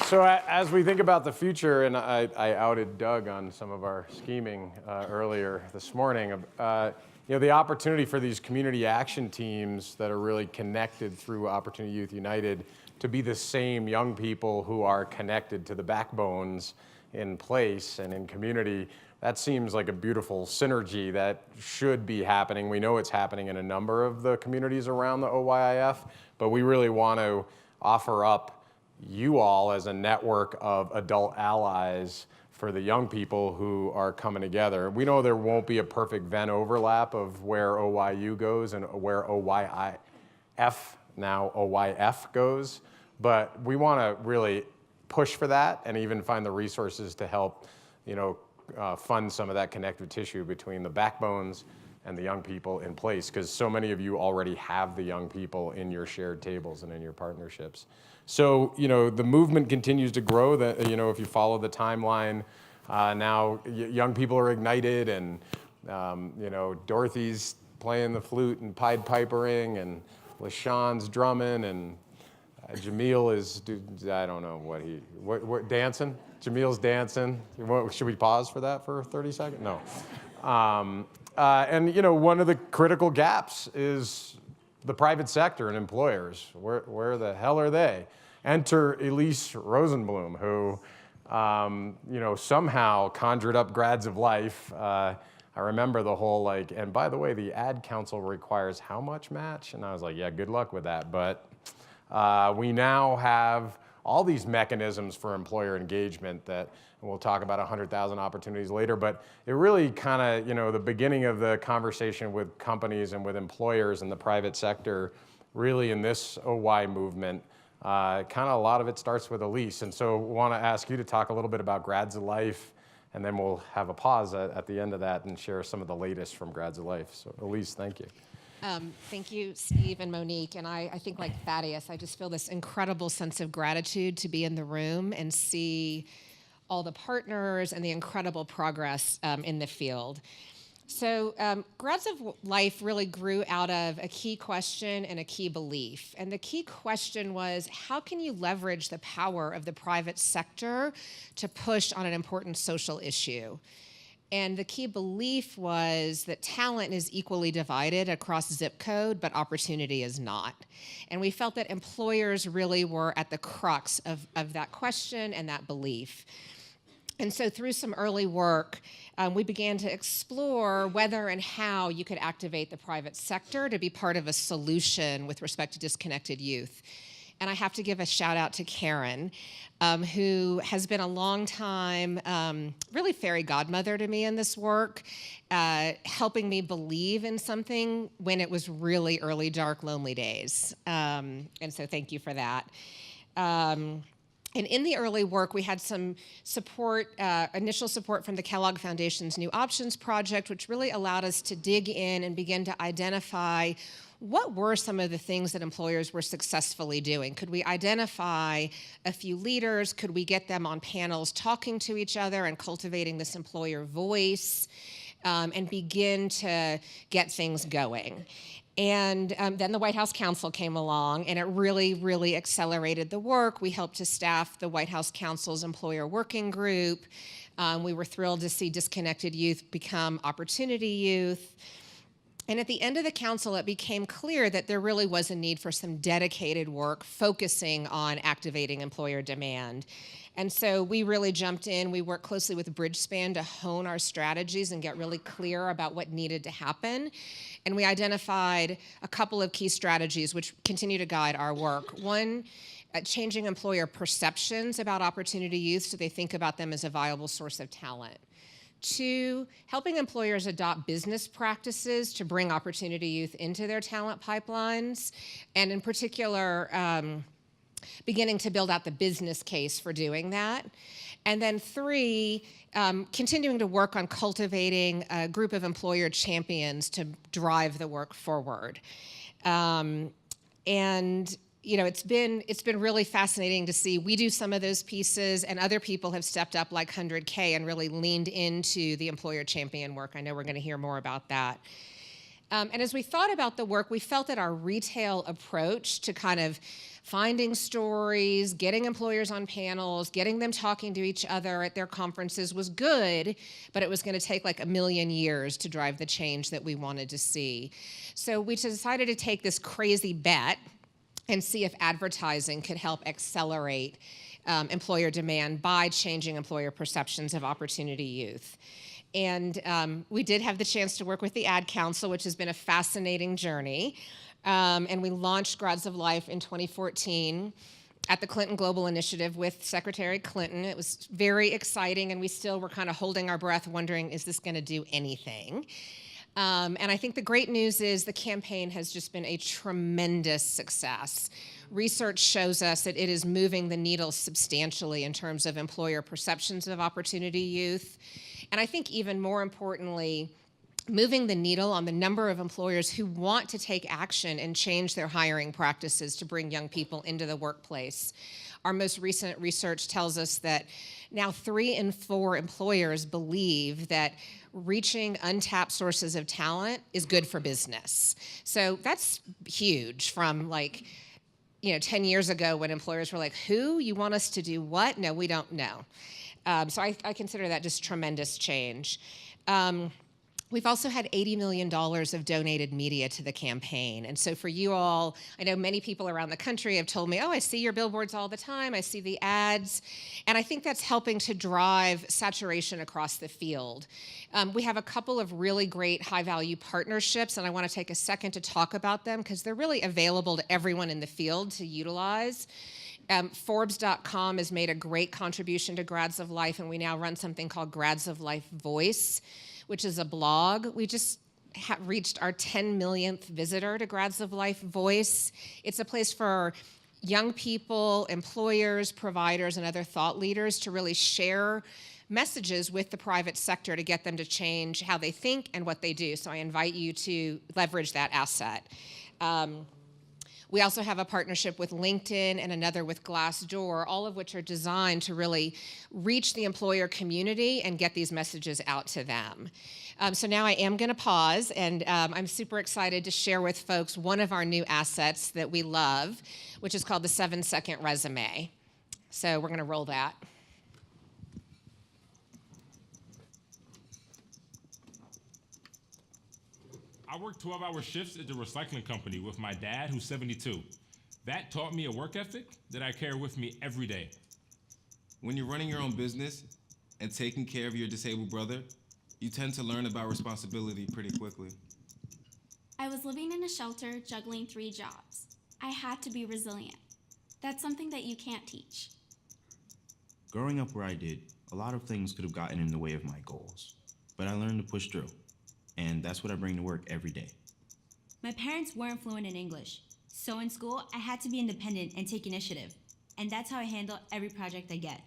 So as we think about the future, and I outed Doug on some of our scheming earlier this morning, the opportunity for these community action teams that are really connected through Opportunity Youth United to be the same young people who are connected to the backbones in place and in community, that seems like a beautiful synergy that should be happening. We know it's happening in a number of the communities around the OYIF, but we really want to offer up you all as a network of adult allies for the young people who are coming together. We know there won't be a perfect Venn overlap of where OYU goes and where OYIF, now OYF, goes, but we want to really push for that and even find the resources to help, fund some of that connective tissue between the backbones and the young people in place, because so many of you already have the young people in your shared tables and in your partnerships. So, the movement continues to grow. If you follow the timeline, now young people are ignited, and, Dorothy's playing the flute and Pied Pipering, and LaShawn's drumming, and Jamil is, I don't know what dancing? Jamil's dancing. Should we pause for that for 30 seconds? No. And one of the critical gaps is the private sector and employers. Where the hell are they? Enter Elise Rosenblum, who somehow conjured up Grads of Life. I remember the whole and by the way, the ad council requires how much match? And I was like, yeah, good luck with that. But we now have all these mechanisms for employer engagement that, and we'll talk about 100,000 opportunities later, but it really kind of, the beginning of the conversation with companies and with employers in the private sector, really in this OY movement, kind of a lot of it starts with Elise. And so want to ask you to talk a little bit about Grads of Life, and then we'll have a pause at the end of that and share some of the latest from Grads of Life. So Elise, thank you. Thank you, Steve and Monique. And I think like Thaddeus, I just feel this incredible sense of gratitude to be in the room and see all the partners and the incredible progress in the field. So Grads of Life really grew out of a key question and a key belief. And the key question was, how can you leverage the power of the private sector to push on an important social issue? And the key belief was that talent is equally divided across zip code, but opportunity is not. And we felt that employers really were at the crux of that question and that belief. And so through some early work, we began to explore whether and how you could activate the private sector to be part of a solution with respect to disconnected youth. And I have to give a shout out to Karen, who has been a long time, really fairy godmother to me in this work, helping me believe in something when it was really early, dark, lonely days. And so thank you for that. And in the early work, we had some support, initial support from the Kellogg Foundation's New Options Project, which really allowed us to dig in and begin to identify what were some of the things that employers were successfully doing. Could we identify a few leaders? Could we get them on panels talking to each other and cultivating this employer voice and begin to get things going? And then the White House Council came along, and it really, really accelerated the work. We helped to staff the White House Council's employer working group. We were thrilled to see disconnected youth become opportunity youth. And at the end of the council, it became clear that there really was a need for some dedicated work focusing on activating employer demand. And so we really jumped in. We worked closely with Bridgespan to hone our strategies and get really clear about what needed to happen. And we identified a couple of key strategies which continue to guide our work. One, changing employer perceptions about opportunity youth so they think about them as a viable source of talent. Two, helping employers adopt business practices to bring opportunity youth into their talent pipelines, and in particular, beginning to build out the business case for doing that. And then three, continuing to work on cultivating a group of employer champions to drive the work forward. It's been really fascinating to see. We do some of those pieces, and other people have stepped up like 100K and really leaned into the employer champion work. I know we're going to hear more about that. And as we thought about the work, we felt that our retail approach to kind of finding stories, getting employers on panels, getting them talking to each other at their conferences was good, but it was going to take like 1,000,000 years to drive the change that we wanted to see. So we decided to take this crazy bet and see if advertising could help accelerate employer demand by changing employer perceptions of opportunity youth. And we did have the chance to work with the Ad Council, which has been a fascinating journey. And we launched Grads of Life in 2014 at the Clinton Global Initiative with Secretary Clinton. It was very exciting, and we still were kind of holding our breath, wondering, is this going to do anything? And I think the great news is the campaign has just been a tremendous success. Research shows us that it is moving the needle substantially in terms of employer perceptions of opportunity youth. And I think even more importantly, moving the needle on the number of employers who want to take action and change their hiring practices to bring young people into the workplace. Our most recent research tells us that now 3 in 4 employers believe that reaching untapped sources of talent is good for business. So that's huge from 10 years ago when employers were like, who? You want us to do what? No, we don't know. So I consider that just tremendous change. We've also had $80 million of donated media to the campaign. And so for you all, I know many people around the country have told me, oh, I see your billboards all the time. I see the ads. And I think that's helping to drive saturation across the field. We have a couple of really great high-value partnerships, and I want to take a second to talk about them because they're really available to everyone in the field to utilize. Forbes.com has made a great contribution to Grads of Life, and we now run something called Grads of Life Voice, which is a blog. We just reached our 10 millionth visitor to Grads of Life Voice. It's a place for young people, employers, providers, and other thought leaders to really share messages with the private sector to get them to change how they think and what they do. So I invite you to leverage that asset. We also have a partnership with LinkedIn and another with Glassdoor, all of which are designed to really reach the employer community and get these messages out to them. So now I am going to pause, and I'm super excited to share with folks one of our new assets that we love, which is called the 7-second resume. So we're going to roll that. I worked 12-hour shifts at the recycling company with my dad, who's 72. That taught me a work ethic that I carry with me every day. When you're running your own business and taking care of your disabled brother, you tend to learn about responsibility pretty quickly. I was living in a shelter, juggling 3 jobs. I had to be resilient. That's something that you can't teach. Growing up where I did, a lot of things could have gotten in the way of my goals, but I learned to push through. And that's what I bring to work every day. My parents weren't fluent in English, so in school, I had to be independent and take initiative. And that's how I handle every project I get.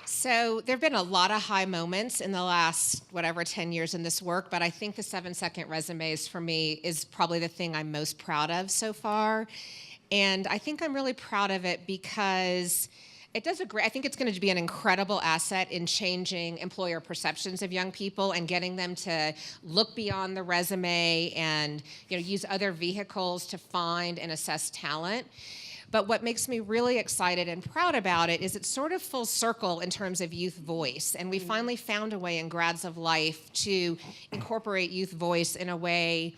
So there have been a lot of high moments in the last, 10 years in this work, but I think the 7-second resumes for me is probably the thing I'm most proud of so far. And I think I'm really proud of it because I think it's going to be an incredible asset in changing employer perceptions of young people and getting them to look beyond the resume and use other vehicles to find and assess talent. But what makes me really excited and proud about it is it's sort of full circle in terms of youth voice. And we finally found a way in Grads of Life to incorporate youth voice in a way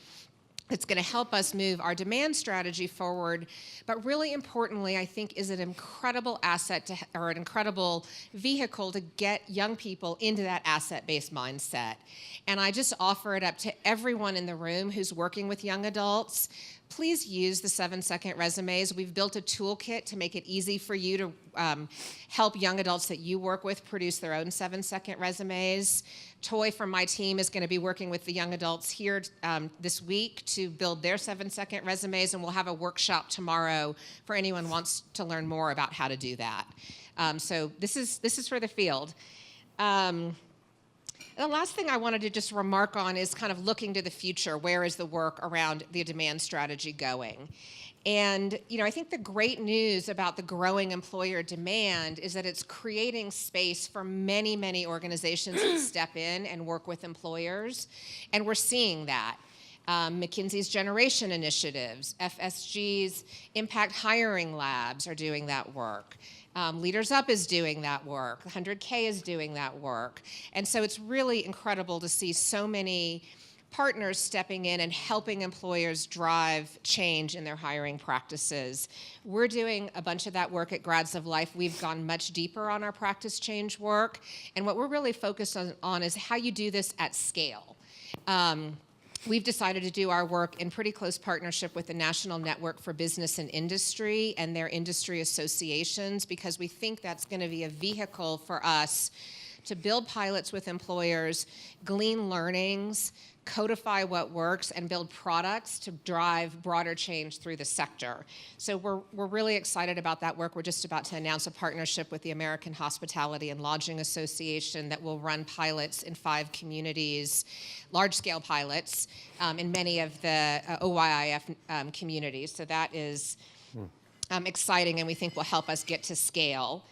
it's going to help us move our demand strategy forward, but really importantly, I think is an incredible asset or an incredible vehicle to get young people into that asset-based mindset. And I just offer it up to everyone in the room who's working with young adults. Please use the 7-second resumes. We've built a toolkit to make it easy for you to help young adults that you work with produce their own 7-second resumes. Toy from my team is going to be working with the young adults here this week to build their 7-second resumes, and we'll have a workshop tomorrow for anyone who wants to learn more about how to do that. So this is for the field. The last thing I wanted to just remark on is kind of looking to the future. Where is the work around the demand strategy going? And I think the great news about the growing employer demand is that it's creating space for many, many organizations to step in and work with employers. And we're seeing that. McKinsey's Generation Initiatives, FSG's Impact Hiring Labs are doing that work. Leaders Up is doing that work. 100K is doing that work. And so it's really incredible to see so many partners stepping in and helping employers drive change in their hiring practices. We're doing a bunch of that work at Grads of Life. We've gone much deeper on our practice change work. And what we're really focused on is how you do this at scale. We've decided to do our work in pretty close partnership with the National Network for Business and Industry and their industry associations, because we think that's going to be a vehicle for us to build pilots with employers, glean learnings, codify what works, and build products to drive broader change through the sector. So we're really excited about that work. We're just about to announce a partnership with the American Hospitality and Lodging Association that will run pilots in 5 communities, large-scale pilots, in many of the OYIF communities. So that is exciting, and we think will help us get to scale.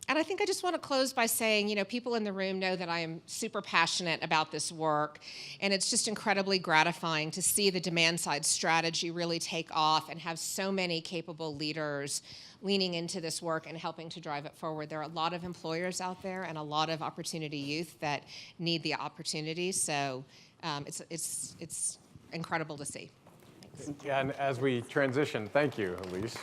And I think I just want to close by saying, people in the room know that I am super passionate about this work, and it's just incredibly gratifying to see the demand side strategy really take off and have so many capable leaders leaning into this work and helping to drive it forward. There are a lot of employers out there and a lot of opportunity youth that need the opportunity, so it's incredible to see. Thanks. Yeah, and as we transition, thank you, Elise.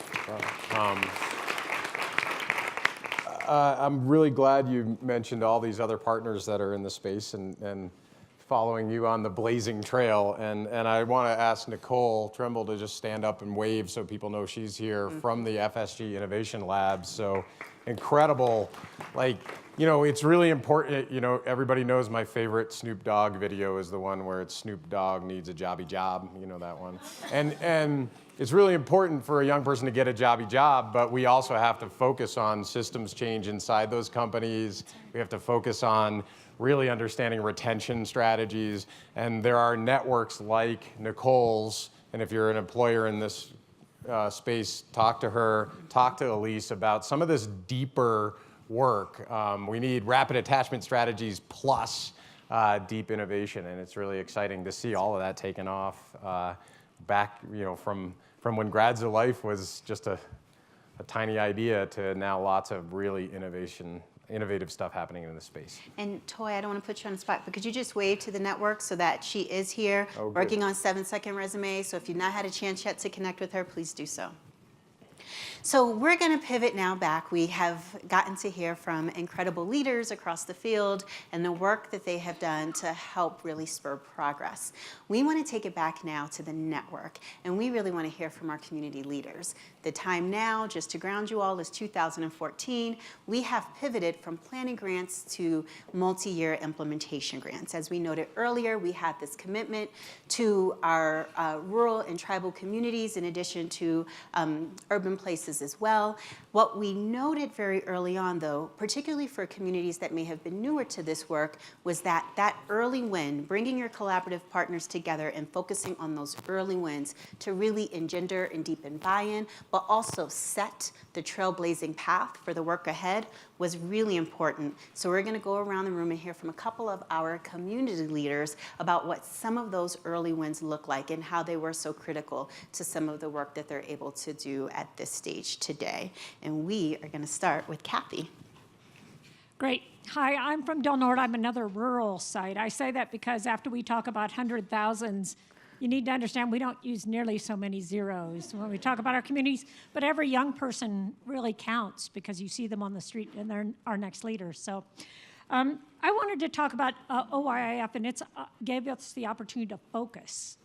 I'm really glad you mentioned all these other partners that are in the space and following you on the blazing trail. And I want to ask Nicole Trimble to just stand up and wave so people know she's here from the FSG Innovation Labs. So incredible. It's really important. Everybody knows my favorite Snoop Dogg video is the one where it's Snoop Dogg needs a jobby job. You know that one. And it's really important for a young person to get a jobby job, but we also have to focus on systems change inside those companies. We have to focus on really understanding retention strategies. And there are networks like Nicole's, and if you're an employer in this space, talk to her, talk to Elise about some of this deeper work. We need rapid attachment strategies plus deep innovation, and it's really exciting to see all of that taken off back, from when Grads of Life was just a tiny idea to now lots of really innovative stuff happening in the space. And Toy, I don't want to put you on the spot, but could you just wave to the network so that she is here working on 7-second resumes? So if you've not had a chance yet to connect with her, please do so. So we're going to pivot now back. We have gotten to hear from incredible leaders across the field and the work that they have done to help really spur progress. We want to take it back now to the network, and we really want to hear from our community leaders. The time now, just to ground you all, is 2014. We have pivoted from planning grants to multi-year implementation grants. As we noted earlier, we had this commitment to our rural and tribal communities in addition to urban places as well. What we noted very early on, though, particularly for communities that may have been newer to this work, was that early win, bringing your collaborative partners together and focusing on those early wins to really engender and deepen buy-in, but also set the trailblazing path for the work ahead was really important. So we're going to go around the room and hear from a couple of our community leaders about what some of those early wins look like and how they were so critical to some of the work that they're able to do at this stage today. And we are going to start with Kathy. Great. Hi, I'm from Del Norte. I'm another rural site. I say that because after we talk about 100,000s, you need to understand we don't use nearly so many zeros when we talk about our communities, but every young person really counts because you see them on the street and they're our next leaders. So I wanted to talk about OYIF, and it gave us the opportunity to focus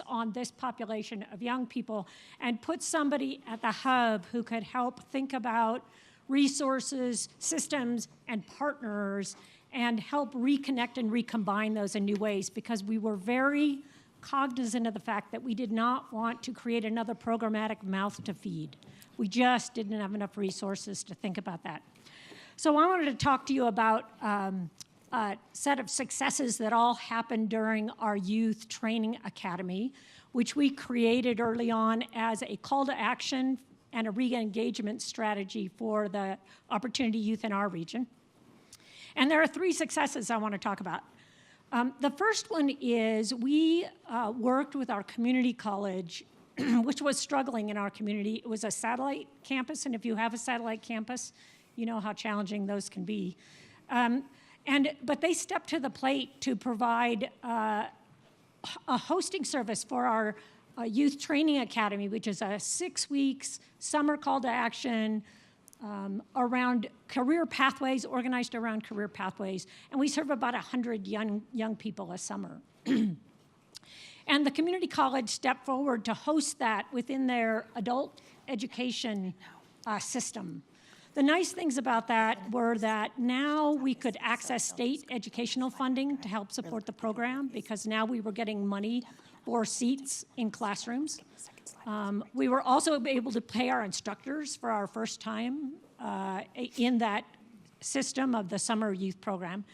on this population of young people and put somebody at the hub who could help think about resources, systems, and partners and help reconnect and recombine those in new ways, because we were very cognizant of the fact that we did not want to create another programmatic mouth to feed. We just didn't have enough resources to think about that. So I wanted to talk to you about a set of successes that all happened during our Youth Training Academy, which we created early on as a call to action and a re-engagement strategy for the opportunity youth in our region. And there are 3 successes I want to talk about. The first one is we worked with our community college, which was struggling in our community. It was a satellite campus, and if you have a satellite campus, you know how challenging those can be. But they stepped to the plate to provide a hosting service for our Youth Training Academy, which is a 6 weeks summer call to action around career pathways, organized around career pathways. And we serve about 100 young people a summer. And the community college stepped forward to host that within their adult education system. The nice things about that were that now we could access state educational funding to help support the program, because now we were getting money for seats in classrooms. We were also able to pay our instructors for our first time in that system of the summer youth program.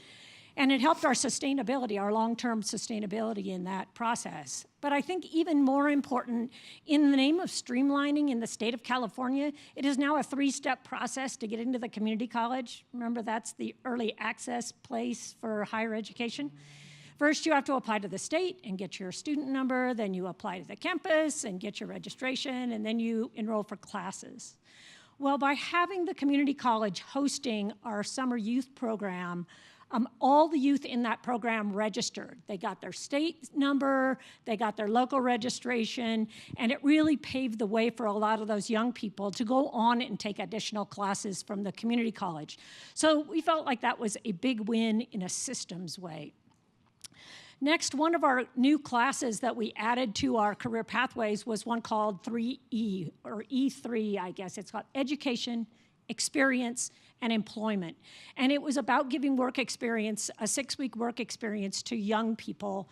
And it helped our sustainability, our long-term sustainability in that process. But I think even more important, in the name of streamlining in the state of California, it is now a 3-step process to get into the community college. Remember, that's the early access place for higher education. First, you have to apply to the state and get your student number, then you apply to the campus and get your registration, and then you enroll for classes. Well, by having the community college hosting our summer youth program, all the youth in that program registered. They got their state number, they got their local registration, and it really paved the way for a lot of those young people to go on and take additional classes from the community college. So we felt like that was a big win in a systems way. Next, one of our new classes that we added to our career pathways was one called 3E, or E3, I guess. It's called Education, Experience, and Employment. And it was about giving work experience, a 6-week work experience to young people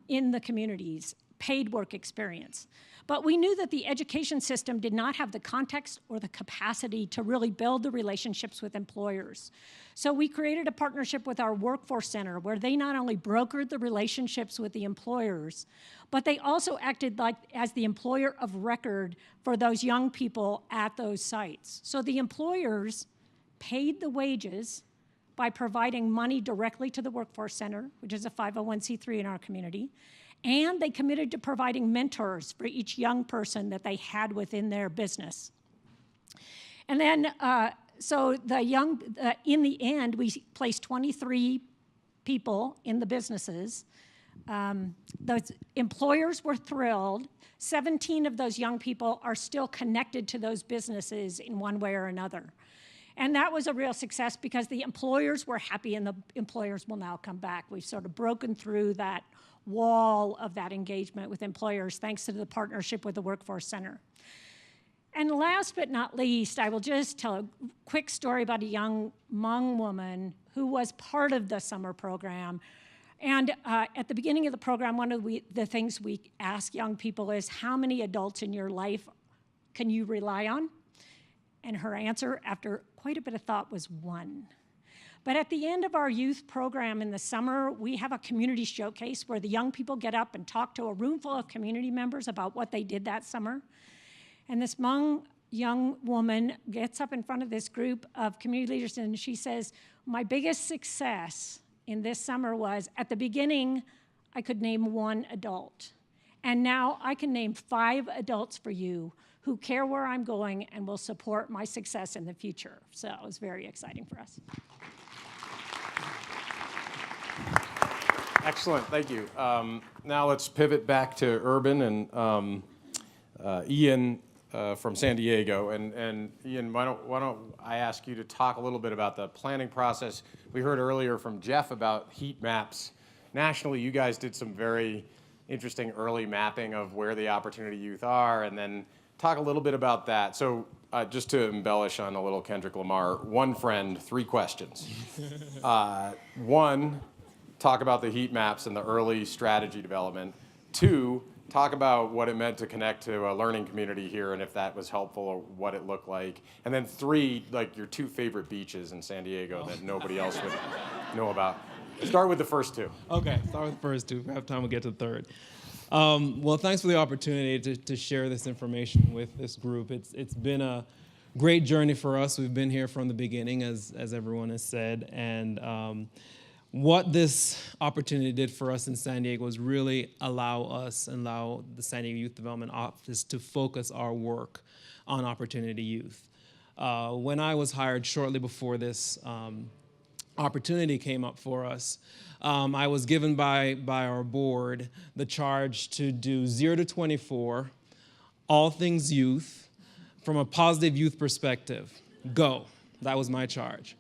in the communities, paid work experience. But we knew that the education system did not have the context or the capacity to really build the relationships with employers. So we created a partnership with our workforce center where they not only brokered the relationships with the employers, but they also acted like as the employer of record for those young people at those sites. So the employers paid the wages by providing money directly to the workforce center, which is a 501c3 in our community, and they committed to providing mentors for each young person that they had within their business. And then, so in the end, we placed 23 people in the businesses. Those employers were thrilled. 17 of those young people are still connected to those businesses in one way or another. And that was a real success because the employers were happy and the employers will now come back. We've sort of broken through that wall of that engagement with employers thanks to the partnership with the Workforce Center. And last but not least, I will just tell a quick story about a young Hmong woman who was part of the summer program. And at the beginning of the program, one of the things we ask young people is, how many adults in your life can you rely on? And her answer, after quite a bit of thought, was 1. But at the end of our youth program in the summer, we have a community showcase where the young people get up and talk to a room full of community members about what they did that summer. And this Hmong young woman gets up in front of this group of community leaders and she says, my biggest success in this summer was, at the beginning, I could name 1 adult. And now I can name 5 adults for you who care where I'm going and will support my success in the future. So it was very exciting for us. Excellent, thank you. Now let's pivot back to Urban and Ian from San Diego. And Ian, why don't I ask you to talk a little bit about the planning process. We heard earlier from Jeff about heat maps. Nationally, you guys did some very interesting early mapping of where the opportunity youth are, and then talk a little bit about that. So just to embellish on a little Kendrick Lamar, 1 friend, 3 questions. 1, talk about the heat maps and the early strategy development. 2, talk about what it meant to connect to a learning community here and if that was helpful or what it looked like. And then 3, like your 2 favorite beaches in San Diego that nobody else would know about. Start with the first 2. Okay, start with the first 2. If we have time, we'll get to the third. Well, thanks for the opportunity to share this information with this group. It's been a great journey for us. We've been here from the beginning, as everyone has said, and what this opportunity did for us in San Diego was really allow the San Diego Youth Development Office to focus our work on opportunity youth. When I was hired shortly before this opportunity came up for us, I was given by our board the charge to do 0 to 24, all things youth, from a positive youth perspective. Go. That was my charge.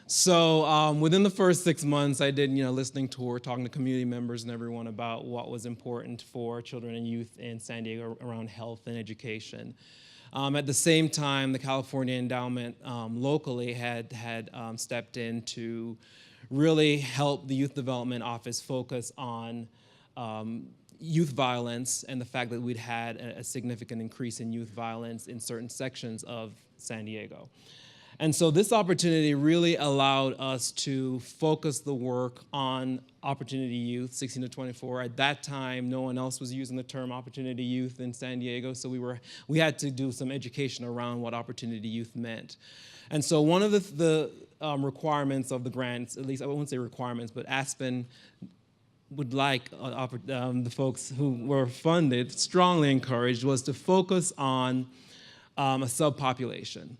So within the first 6 months, I did listening tour, talking to community members and everyone about what was important for children and youth in San Diego around health and education. At the same time, the California Endowment locally had stepped in to really help the Youth Development Office focus on youth violence and the fact that we'd had a significant increase in youth violence in certain sections of San Diego. And so this opportunity really allowed us to focus the work on Opportunity Youth, 16 to 24. At that time, no one else was using the term Opportunity Youth in San Diego, so we had to do some education around what Opportunity Youth meant. And so one of the requirements of the grants, at least I won't say requirements, but Aspen would like the folks who were funded, strongly encouraged, was to focus on a subpopulation.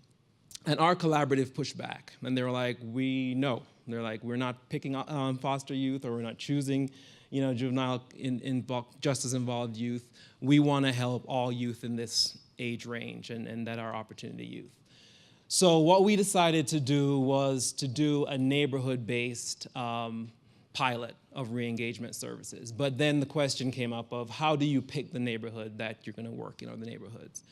And our collaborative pushed back, and they were like, they're like, we're not picking foster youth, or we're not choosing, juvenile justice involved youth. We want to help all youth in this age range, and that are Opportunity Youth. So what we decided to do was to do a neighborhood-based pilot of re-engagement services. But then the question came up of, how do you pick the neighborhood that you're going to work in, or the neighborhoods?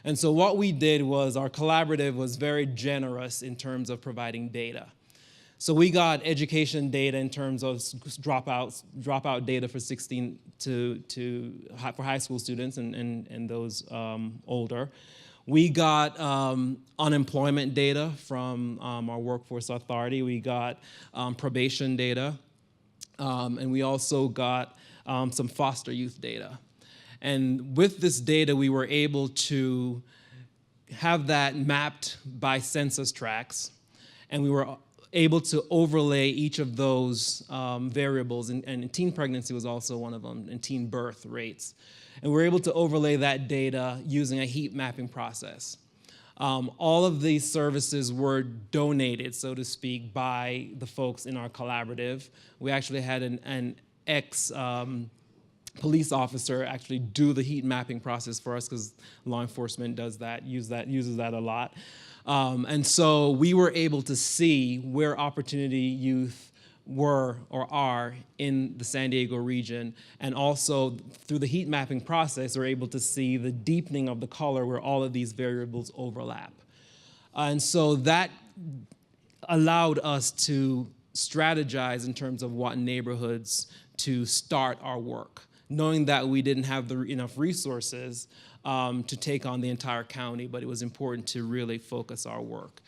And so what we did was, our collaborative was very generous in terms of providing data. So we got education data in terms of dropout data for 16 for high school students and those older. We got unemployment data from our workforce authority. We got probation data, and we also got some foster youth data. And with this data, we were able to have that mapped by census tracts, and we were able to overlay each of those variables, and teen pregnancy was also one of them, and teen birth rates. And we were able to overlay that data using a heat mapping process. All of these services were donated, so to speak, by the folks in our collaborative. We actually had an ex police officer actually do the heat mapping process for us, because law enforcement does that, uses that a lot. And so we were able to see where Opportunity Youth were or are in the San Diego region, and also through the heat mapping process, we're able to see the deepening of the color where all of these variables overlap. And so that allowed us to strategize in terms of what neighborhoods to start our work, knowing that we didn't have enough resources to take on the entire county, but it was important to really focus our work.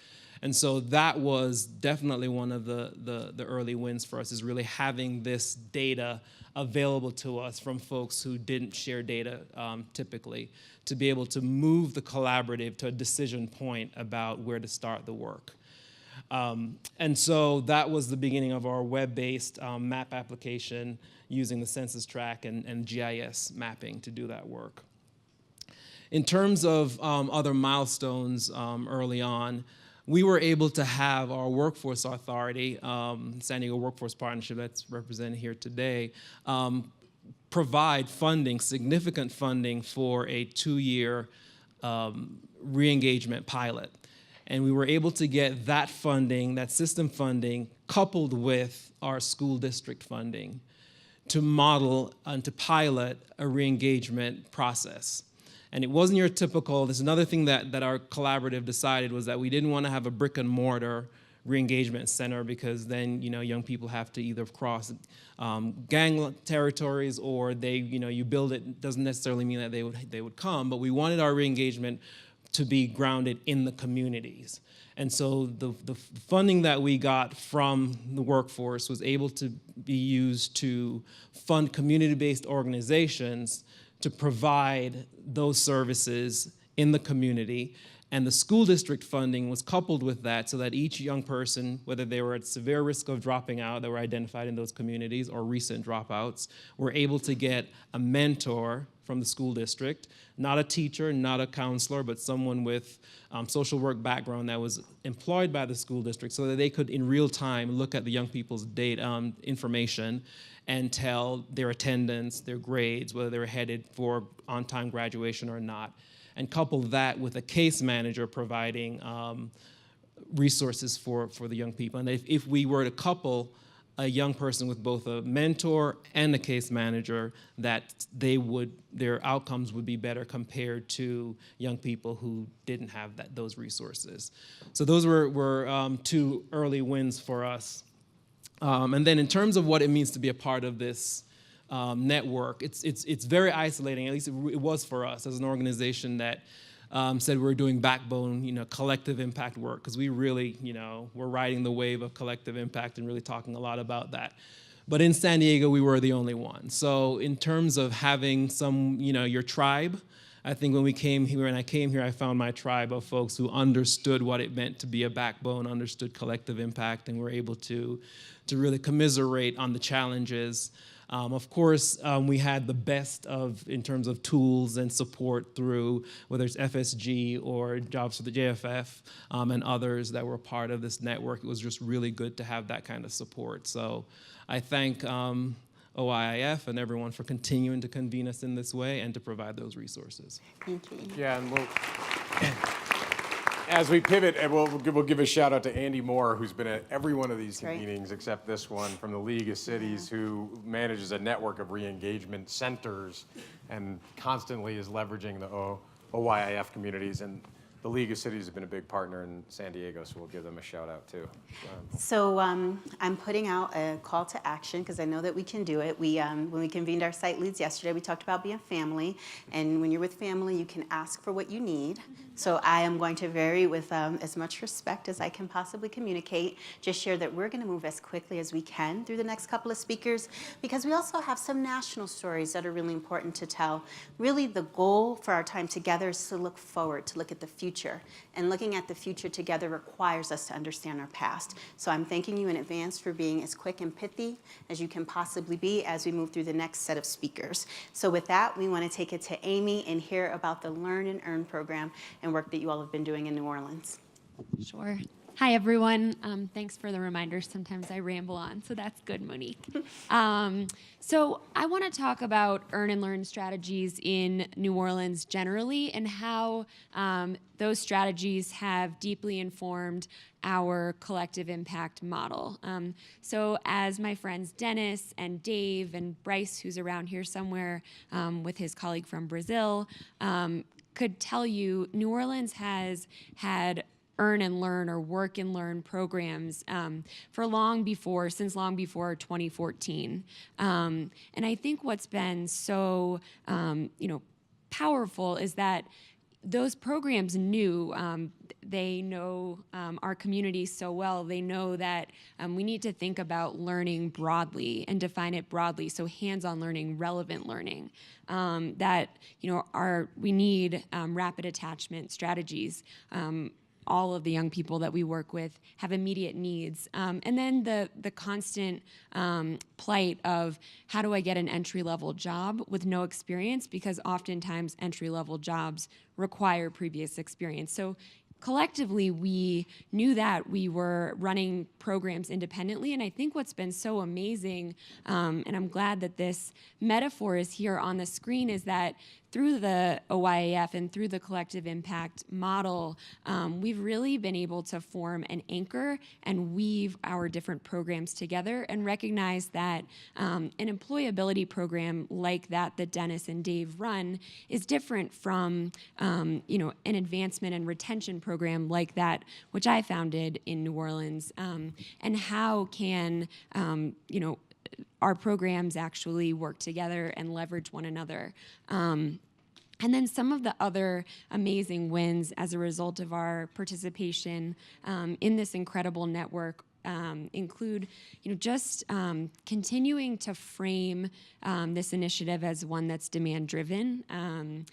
And so that was definitely one of the early wins for us, is really having this data available to us from folks who didn't share data typically, to be able to move the collaborative to a decision point about where to start the work. And so that was the beginning of our web-based map application using the census tract and GIS mapping to do that work. In terms of other milestones early on, we were able to have our workforce authority, San Diego Workforce Partnership that's represented here today, provide funding, significant funding for a 2-year re-engagement pilot. And we were able to get that funding, that system funding, coupled with our school district funding to model and to pilot a re-engagement process. And it wasn't your typical, there's another thing that our collaborative decided, was that we didn't want to have a brick and mortar re-engagement center, because then young people have to either cross gang territories, or you build it, doesn't necessarily mean that they would come, but we wanted our re-engagement to be grounded in the communities. And so the funding that we got from the workforce was able to be used to fund community-based organizations to provide those services in the community. And the school district funding was coupled with that, so that each young person, whether they were at severe risk of dropping out that were identified in those communities, or recent dropouts, were able to get a mentor from the school district, not a teacher, not a counselor, but someone with social work background that was employed by the school district, so that they could in real time look at the young people's data information and tell their attendance, their grades, whether they were headed for on-time graduation or not, and couple that with a case manager providing resources for the young people. And if we were to couple a young person with both a mentor and a case manager, that their outcomes would be better compared to young people who didn't have those resources. So those were 2 early wins for us. And then in terms of what it means to be a part of this network, it's very isolating, at least it was for us as an organization that said we were doing backbone, collective impact work, because we really, were riding the wave of collective impact and really talking a lot about that. But in San Diego, we were the only one. So in terms of having some, your tribe, I think when I came here, I found my tribe of folks who understood what it meant to be a backbone, understood collective impact, and were able to really commiserate on the challenges. Of course, we had the best in terms of tools and support through whether it's FSG or Jobs for the JFF and others that were part of this network. It was just really good to have that kind of support. So I thank OIIF and everyone for continuing to convene us in this way and to provide those resources. Thank you. Yeah, and as we pivot, and we'll give a shout out to Andy Moore, who's been at every one of these meetings except this one, from the League of Cities, who manages a network of re-engagement centers and constantly is leveraging the OIIF communities. And the League of Cities has been a big partner in San Diego, so we'll give them a shout out too. So I'm putting out a call to action because I know that we can do it. When we convened our site leads yesterday, we talked about being family, and when you're with family, you can ask for what you need. So I am going to vary with as much respect as I can possibly communicate, just share that we're going to move as quickly as we can through the next couple of speakers, because we also have some national stories that are really important to tell. Really, the goal for our time together is to look forward, to look at the future. And looking at the future together requires us to understand our past. So I'm thanking you in advance for being as quick and pithy as you can possibly be as we move through the next set of speakers. So with that, we want to take it to Amy and hear about the Learn and Earn program and work that you all have been doing in New Orleans. Sure. Hi, everyone. Thanks for the reminder. Sometimes I ramble on, so that's good, Monique. So I want to talk about earn and learn strategies in New Orleans generally and how those strategies have deeply informed our collective impact model. So as my friends Dennis and Dave and Bryce, who's around here somewhere with his colleague from Brazil, could tell you, New Orleans has had earn and learn or work and learn programs since long before 2014. And I think what's been so powerful is that those programs they know our community so well. They know that we need to think about learning broadly and define it broadly. So hands-on learning, relevant learning, we need rapid attachment strategies. All of the young people that we work with have immediate needs. And then the constant plight of how do I get an entry-level job with no experience, because oftentimes entry-level jobs require previous experience. So collectively, we knew that we were running programs independently, and I think what's been so amazing, and I'm glad that this metaphor is here on the screen, is that through the OIAF and through the collective impact model, we've really been able to form an anchor and weave our different programs together and recognize that an employability program like that Dennis and Dave run is different from an advancement and retention program like that which I founded in New Orleans. And how can our programs actually work together and leverage one another. And then some of the other amazing wins as a result of our participation in this incredible network include, just continuing to frame this initiative as one that's demand-driven.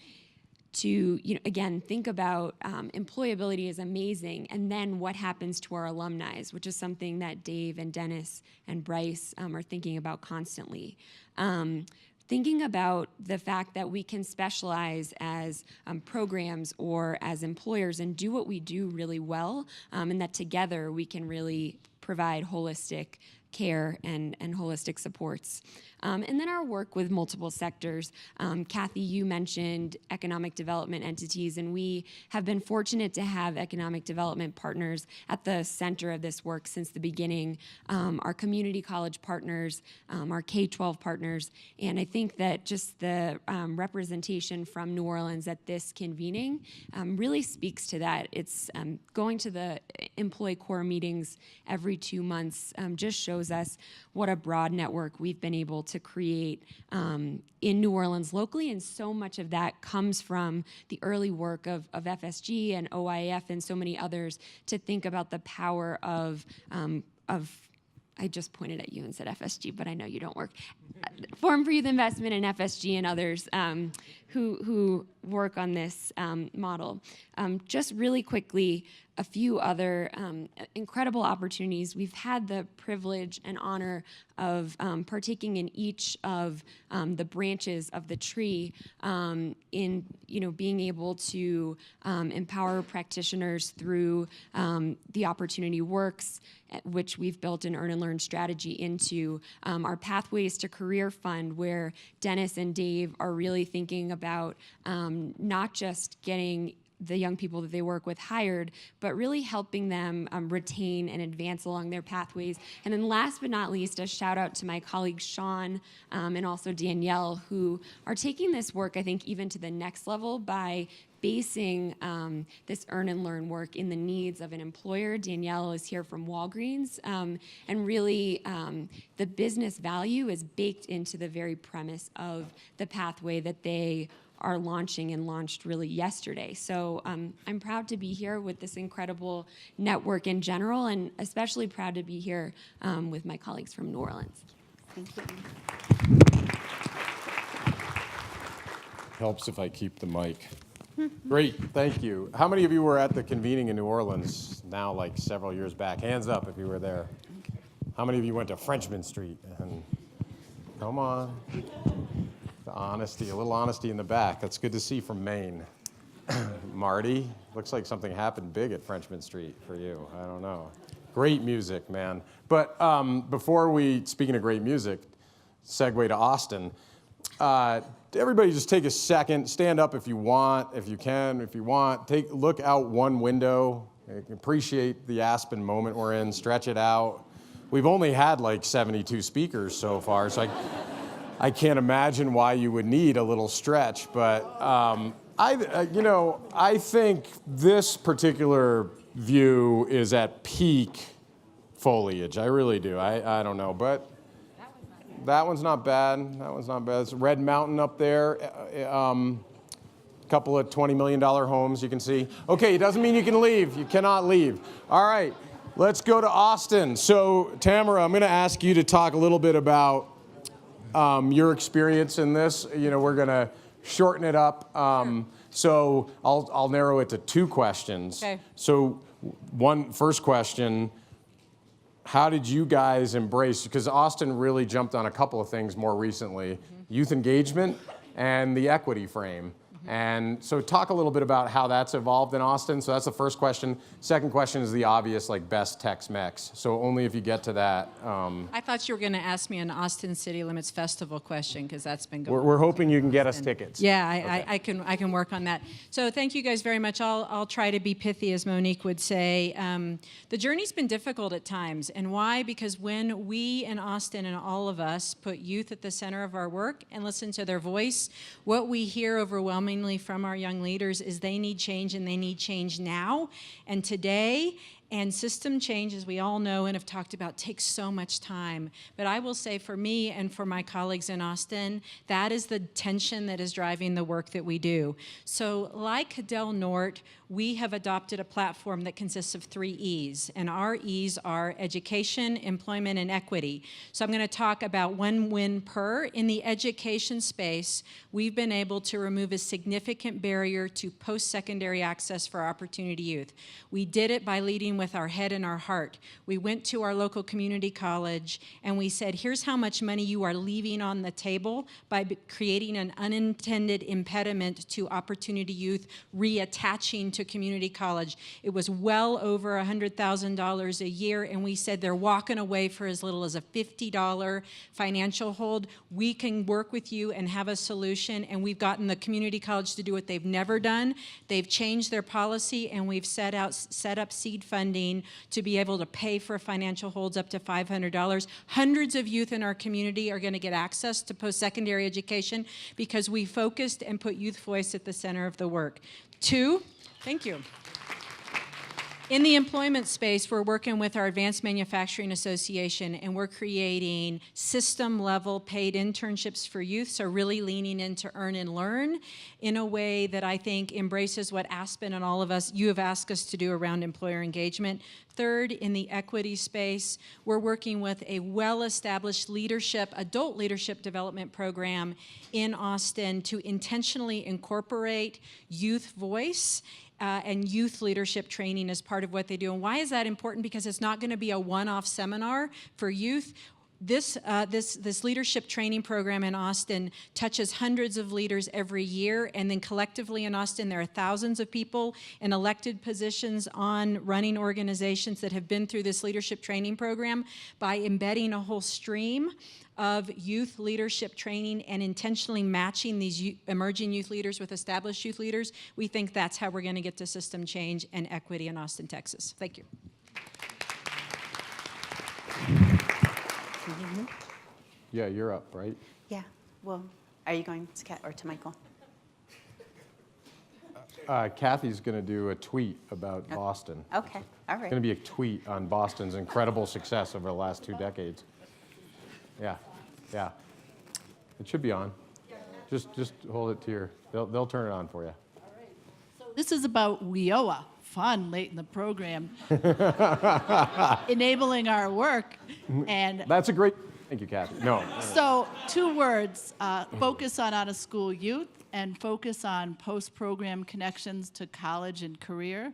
To, again, think about employability is amazing, and then what happens to our alumni, which is something that Dave and Dennis and Bryce are thinking about constantly. Thinking about the fact that we can specialize as programs or as employers and do what we do really well, and that together we can really provide holistic care and holistic supports. And then our work with multiple sectors. Kathy, you mentioned economic development entities, and we have been fortunate to have economic development partners at the center of this work since the beginning. Our community college partners, our K-12 partners, and I think that just the representation from New Orleans at this convening really speaks to that. It's going to the employee core meetings every 2 months just shows us what a broad network we've been able to create in New Orleans locally, and so much of that comes from the early work of FSG and OIF and so many others to think about the power of I just pointed at you and said FSG, but I know you don't work. Forum for Youth Investment and FSG and others who work on this model. Just really quickly, a few other incredible opportunities. We've had the privilege and honor of partaking in each of the branches of the tree in being able to empower practitioners through the Opportunity Works, which we've built an Earn and Learn strategy into, our Pathways to Career Fund, where Dennis and Dave are really thinking about not just getting the young people that they work with hired, but really helping them retain and advance along their pathways. And then last but not least, a shout out to my colleagues Sean and also Danielle, who are taking this work, I think, even to the next level by basing this Earn and Learn work in the needs of an employer. Danielle is here from Walgreens, and really the business value is baked into the very premise of the pathway that they are launching and launched really yesterday. So I'm proud to be here with this incredible network in general, and especially proud to be here with my colleagues from New Orleans. Thank you. Helps if I keep the mic. Great, thank you. How many of you were at the convening in New Orleans now, like several years back? Hands up if you were there. How many of you went to Frenchman Street? And come on. The honesty, a little honesty in the back. That's good to see from Maine. Marty, looks like something happened big at Frenchman Street for you. I don't know. Great music, man. But before we, speaking of great music, segue to Austin, everybody just take a second, stand up if you want, if you can, if you want. Look out one window, appreciate the Aspen moment we're in, stretch it out. We've only had like 72 speakers so far, so I can't imagine why you would need a little stretch, but I think this particular view is at peak foliage. I really do. I don't know, but that one's not bad. That one's not bad. It's Red Mountain up there. A couple of $20 million homes you can see. Okay, it doesn't mean you can leave. You cannot leave. All right, let's go to Austin. So Tamara, I'm going to ask you to talk a little bit about your experience in this. We're going to shorten it up. So I'll narrow it to two questions. Okay. So first question, how did you guys embrace, because Austin really jumped on a couple of things more recently, youth engagement and the equity frame. And so talk a little bit about how that's evolved in Austin. So that's the first question. Second question is the obvious, like best Tex-Mex. So only if you get to that. I thought you were going to ask me an Austin City Limits Festival question, because that's been going on. We're hoping you can get us tickets. Yeah, I can work on that. So thank you guys very much. I'll try to be pithy, as Monique would say. The journey's been difficult at times. And why? Because when we in Austin and all of us put youth at the center of our work and listen to their voice, what we hear overwhelmingly from our young leaders is they need change, and they need change now and today. And system change, as we all know and have talked about, takes so much time. But I will say for me and for my colleagues in Austin, that is the tension that is driving the work that we do. So like Del Norte, we have adopted a platform that consists of 3 E's. And our E's are education, employment, and equity. So I'm going to talk about one win per. In the education space, we've been able to remove a significant barrier to post-secondary access for Opportunity Youth. We did it by leading with our head and our heart. We went to our local community college and we said, here's how much money you are leaving on the table by creating an unintended impediment to Opportunity Youth reattaching to community college. It was well over $100,000 a year, and we said they're walking away for as little as a $50 financial hold. We can work with you and have a solution, and we've gotten the community college to do what they've never done. They've changed their policy, and we've set up seed funding to be able to pay for financial holds up to $500. Hundreds of youth in our community are going to get access to post-secondary education because we focused and put youth voice at the center of the work. 2, thank you. In the employment space, we're working with our Advanced Manufacturing Association, and we're creating system-level paid internships for youth, so really leaning into earn and learn in a way that I think embraces what Aspen and all of us, you have asked us to do around employer engagement. Third, in the equity space, we're working with a well-established leadership, adult leadership development program in Austin to intentionally incorporate youth voice and youth leadership training as part of what they do. And why is that important? Because it's not going to be a one-off seminar for youth. This leadership training program in Austin touches hundreds of leaders every year, and then collectively in Austin there are thousands of people in elected positions on running organizations that have been through this leadership training program. By embedding a whole stream of youth leadership training and intentionally matching these emerging youth leaders with established youth leaders, we think that's how we're going to get to system change and equity in Austin, Texas. Thank you. Yeah, you're up, right? Yeah. Well, are you going to Kat or to Michael? Kathy's going to do a tweet about Boston. Okay. All right. It's going to be a tweet on Boston's incredible success over the last 2 decades. Yeah. Yeah. It should be on. Just hold it to your, they'll turn it on for you. This is about WIOA, fun late in the program, enabling our work. And that's a great, thank you, Kathy. No. So 2 words, focus on out-of-school youth and focus on post-program connections to college and career,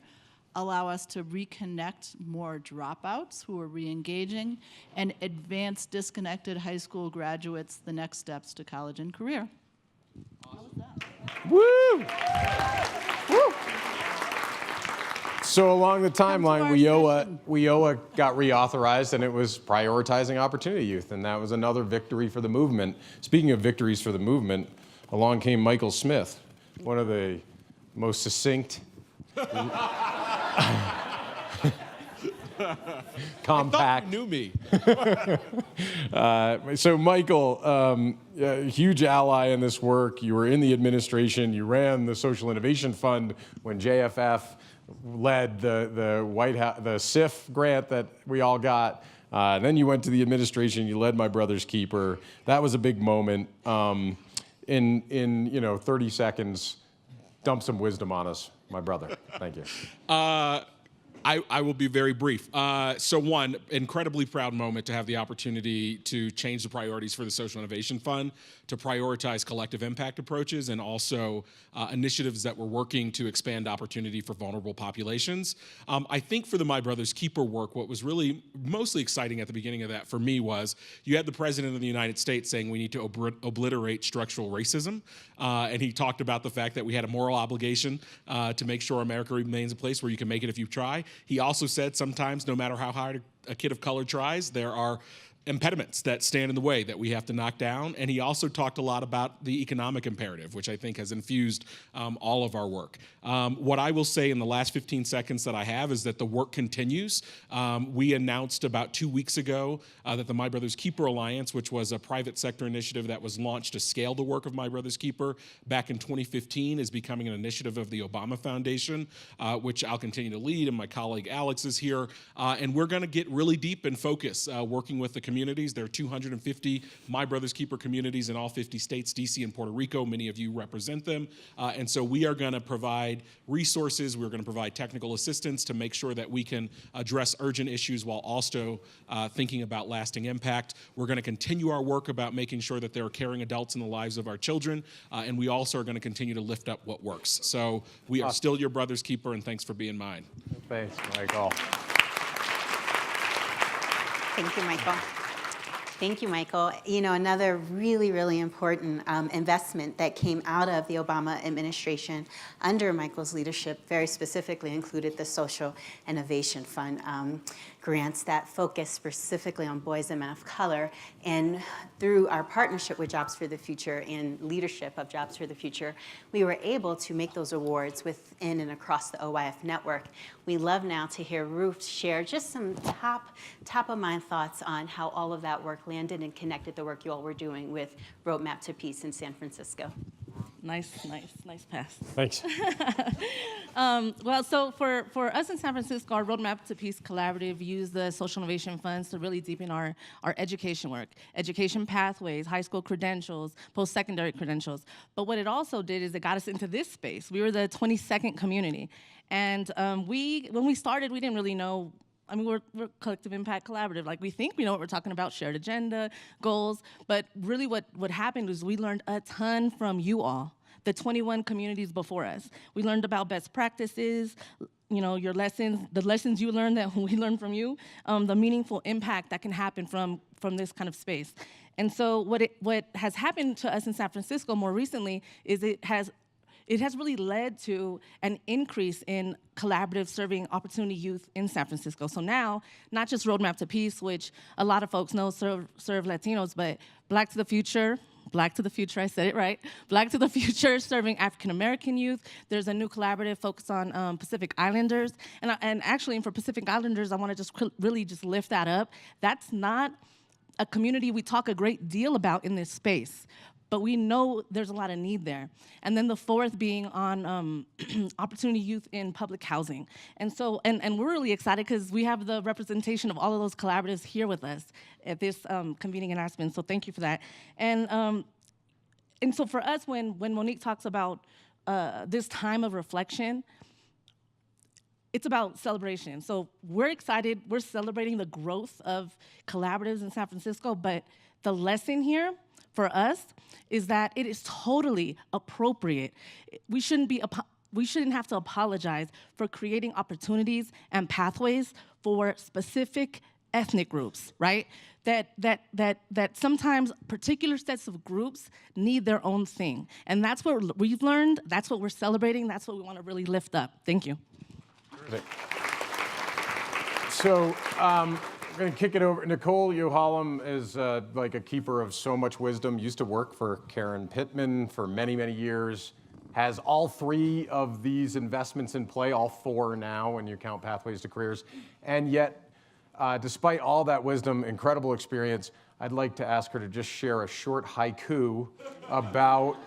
allow us to reconnect more dropouts who are re-engaging, and advance disconnected high school graduates the next steps to college and career. Woo! Woo! So along the timeline, WIOA got reauthorized, and it was prioritizing opportunity youth, and that was another victory for the movement. Speaking of victories for the movement, along came Michael Smith, one of the most succinct, compact. You knew me. So Michael, a huge ally in this work. You were in the administration. You ran the Social Innovation Fund when JFF led the White House, the SIF grant that we all got. Then you went to the administration. You led My Brother's Keeper. That was a big moment. In 30 seconds, dump some wisdom on us, my brother. Thank you. I will be very brief. So one, incredibly proud moment to have the opportunity to change the priorities for the Social Innovation Fund, to prioritize collective impact approaches, and also initiatives that were working to expand opportunity for vulnerable populations. I think for the My Brother's Keeper work, what was really mostly exciting at the beginning of that for me was you had the President of the United States saying we need to obliterate structural racism. And he talked about the fact that we had a moral obligation to make sure America remains a place where you can make it if you try. He also said sometimes, no matter how hard a kid of color tries, there are impediments that stand in the way that we have to knock down. And he also talked a lot about the economic imperative, which I think has infused all of our work. What I will say in the last 15 seconds that I have is that the work continues. We announced about 2 weeks ago that the My Brother's Keeper Alliance, which was a private sector initiative that was launched to scale the work of My Brother's Keeper back in 2015, is becoming an initiative of the Obama Foundation, which I'll continue to lead, and my colleague Alex is here. And we're going to get really deep and focus working with the communities. There are 250 My Brother's Keeper communities in all 50 states, DC and Puerto Rico. Many of you represent them. And so we are going to provide resources. We're going to provide technical assistance to make sure that we can address urgent issues while also thinking about lasting impact. We're going to continue our work about making sure that there are caring adults in the lives of our children. And we also are going to continue to lift up what works. So we are still your brother's keeper, and thanks for being mine. Thanks, Michael. Thank you, Michael. Thank you, Michael. You know, another really, really important investment that came out of the Obama administration under Michael's leadership very specifically included the Social Innovation Fund grants that focus specifically on boys and men of color. And through our partnership with Jobs for the Future and leadership of Jobs for the Future, we were able to make those awards within and across the OYF network. We love now to hear Ruth share just some top of mind thoughts on how all of that work landed and connected the work you all were doing with Roadmap to Peace in San Francisco. Nice pass. Thanks. Well, so for us in San Francisco, our Roadmap to Peace Collaborative used the social innovation funds to really deepen our education work, education pathways, high school credentials, post-secondary credentials. But what it also did is it got us into this space. We were the 22nd community. And when we started, we didn't really know. I mean, we're collective impact collaborative. Like, we think we know what we're talking about, shared agenda, goals, but really what happened was we learned a ton from you all, the 21 communities before us. We learned about best practices, you know, your lessons, the lessons you learned that we learned from you, the meaningful impact that can happen from this kind of space. And so what has happened to us in San Francisco more recently is it has really led to an increase in collaborative serving opportunity youth in San Francisco. So now, not just Roadmap to Peace, which a lot of folks know serve Latinos, but Black to the Future, I said it right, Black to the Future serving African American youth. There's a new collaborative focused on Pacific Islanders. And actually, for Pacific Islanders, I want to just really just lift that up. That's not a community we talk a great deal about in this space, but we know there's a lot of need there. And then the fourth being on opportunity youth in public housing. And so, and we're really excited because we have the representation of all of those collaboratives here with us at this convening in Aspen, so thank you for that. And so for us, when Monique talks about this time of reflection, it's about celebration. So we're excited, we're celebrating the growth of collaboratives in San Francisco, but the lesson here for us is that it is totally appropriate. We shouldn't have to apologize for creating opportunities and pathways for specific ethnic groups, right? That sometimes particular sets of groups need their own thing. And that's what we've learned, that's what we're celebrating, that's what we want to really lift up. Thank you. So I'm going to kick it over. Nicole Yohalam is like a keeper of so much wisdom, used to work for Karen Pittman for many, many years, has all three of these investments in play, all four now when you count Pathways to Careers. And yet, despite all that wisdom, incredible experience, I'd like to ask her to just share a short haiku about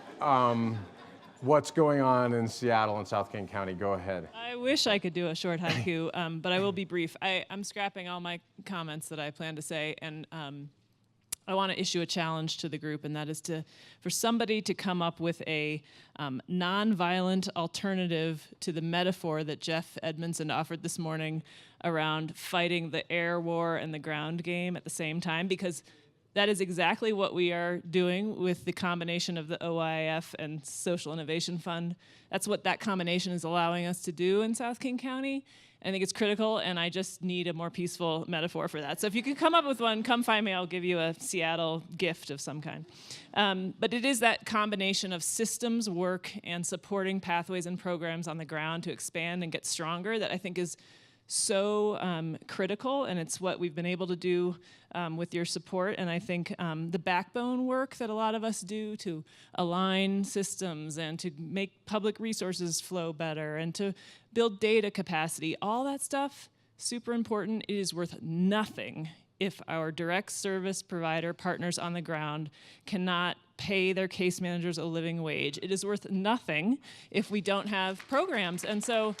what's going on in Seattle and South King County. Go ahead. I wish I could do a short haiku, but I will be brief. I'm scrapping all my comments that I plan to say, and I want to issue a challenge to the group, and that is for somebody to come up with a nonviolent alternative to the metaphor that Jeff Edmondson offered this morning around fighting the air war and the ground game at the same time, because that is exactly what we are doing with the combination of the OIF and Social Innovation Fund. That's what that combination is allowing us to do in South King County. I think it's critical, and I just need a more peaceful metaphor for that. So if you could come up with one, come find me. I'll give you a Seattle gift of some kind. But it is that combination of systems work and supporting pathways and programs on the ground to expand and get stronger that I think is so critical, and it's what we've been able to do with your support. And I think the backbone work that a lot of us do to align systems and to make public resources flow better and to build data capacity, all that stuff, super important. It is worth nothing if our direct service provider partners on the ground cannot pay their case managers a living wage. It is worth nothing if we don't have programs. And so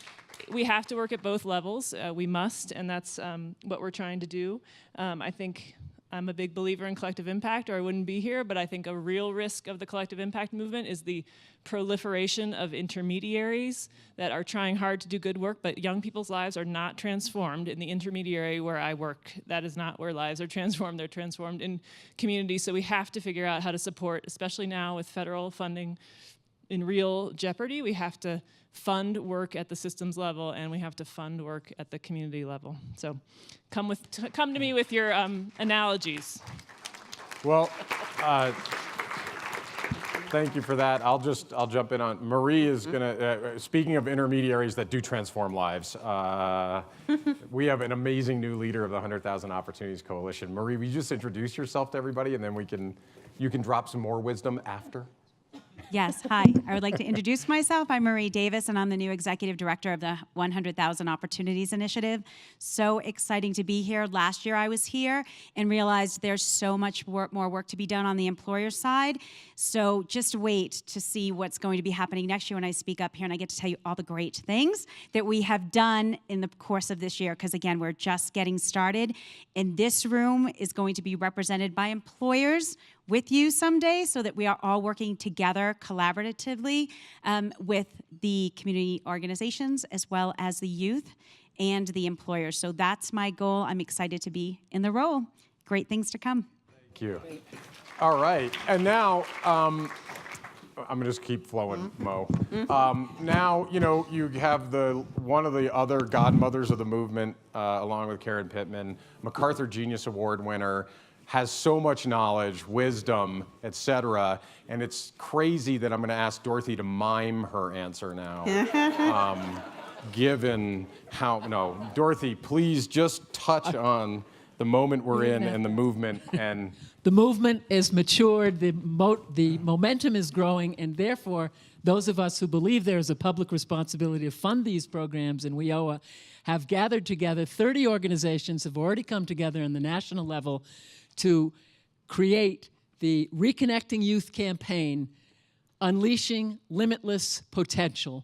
we have to work at both levels. We must, and that's what we're trying to do. I think I'm a big believer in collective impact, or I wouldn't be here, but I think a real risk of the collective impact movement is the proliferation of intermediaries that are trying hard to do good work, but young people's lives are not transformed in the intermediary where I work. That is not where lives are transformed. They're transformed in communities. So we have to figure out how to support, especially now with federal funding in real jeopardy. We have to fund work at the systems level, and we have to fund work at the community level. So come to me with your analogies. Well, thank you for that. I'll jump in on, Marie is gonna, speaking of intermediaries that do transform lives, we have an amazing new leader of the 100,000 Opportunities Coalition. Marie, will you just introduce yourself to everybody, and then you can drop some more wisdom after? Yes, hi. I would like to introduce myself. I'm Marie Davis, and I'm the new Executive Director of the 100,000 Opportunities Initiative. So exciting to be here. Last year I was here and realized there's so much more work to be done on the employer side. So just wait to see what's going to be happening next year when I speak up here and I get to tell you all the great things that we have done in the course of this year, because again, we're just getting started. And this room is going to be represented by employers with you someday, so that we are all working together collaboratively with the community organizations as well as the youth and the employers. So that's my goal. I'm excited to be in the role. Great things to come. Thank you. All right, and now I'm gonna just keep flowing, Mo. Now, you know, you have one of the other godmothers of the movement, along with Karen Pittman, MacArthur Genius Award winner, has so much knowledge, wisdom, etc. And it's crazy that I'm going to ask Dorothy to mime her answer now. Given how, no, Dorothy, please just touch on the moment we're in and the movement. And the movement is matured, the momentum is growing, and therefore, those of us who believe there is a public responsibility to fund these programs in WIOA have gathered together. 30 organizations have already come together on the national level to create the Reconnecting Youth campaign, Unleashing Limitless Potential.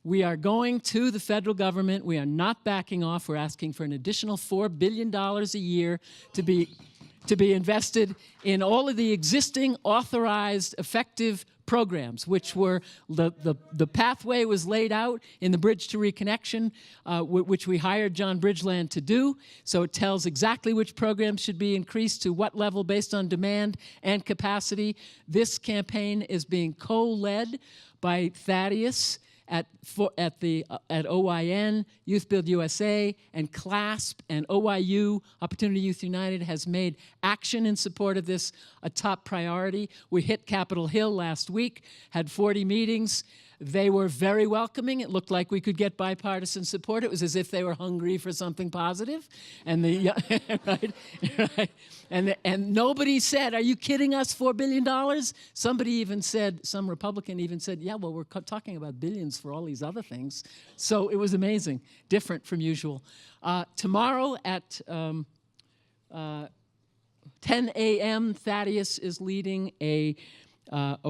We are going to the federal government. We are not backing off. We're asking for an additional $4 billion a year to be invested in all of the existing authorized effective programs, which were the pathway was laid out in the Bridge to Reconnection, which we hired John Bridgeland to do. So it tells exactly which programs should be increased to what level based on demand and capacity. This campaign is being co-led by Thaddeus at OYN, Youth Build USA, and CLASP, and OYU, Opportunity Youth United, has made action in support of this a top priority. We hit Capitol Hill last week, had 40 meetings. They were very welcoming. It looked like we could get bipartisan support. It was as if they were hungry for something positive. And right? And nobody said, "Are you kidding us, $4 billion?" Somebody even said, some Republican even said, "Yeah, well, we're talking about billions for all these other things." So it was amazing, different from usual. Tomorrow at 10 a.m., Thaddeus is leading a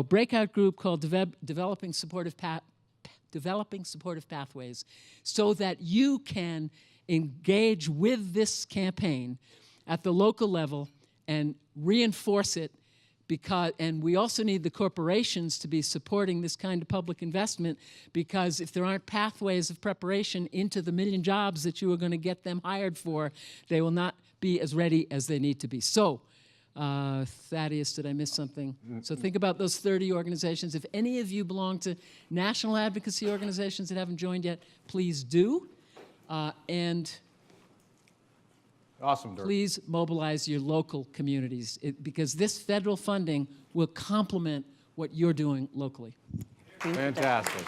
breakout group called Developing Supportive Pathways, so that you can engage with this campaign at the local level and reinforce it, and we also need the corporations to be supporting this kind of public investment, because if there aren't pathways of preparation into the million jobs that you are going to get them hired for, they will not be as ready as they need to be. So, Thaddeus, did I miss something? So think about those 30 organizations. If any of you belong to national advocacy organizations that haven't joined yet, please do. And awesome, Dirk. Please mobilize your local communities, because this federal funding will complement what you're doing locally. Fantastic.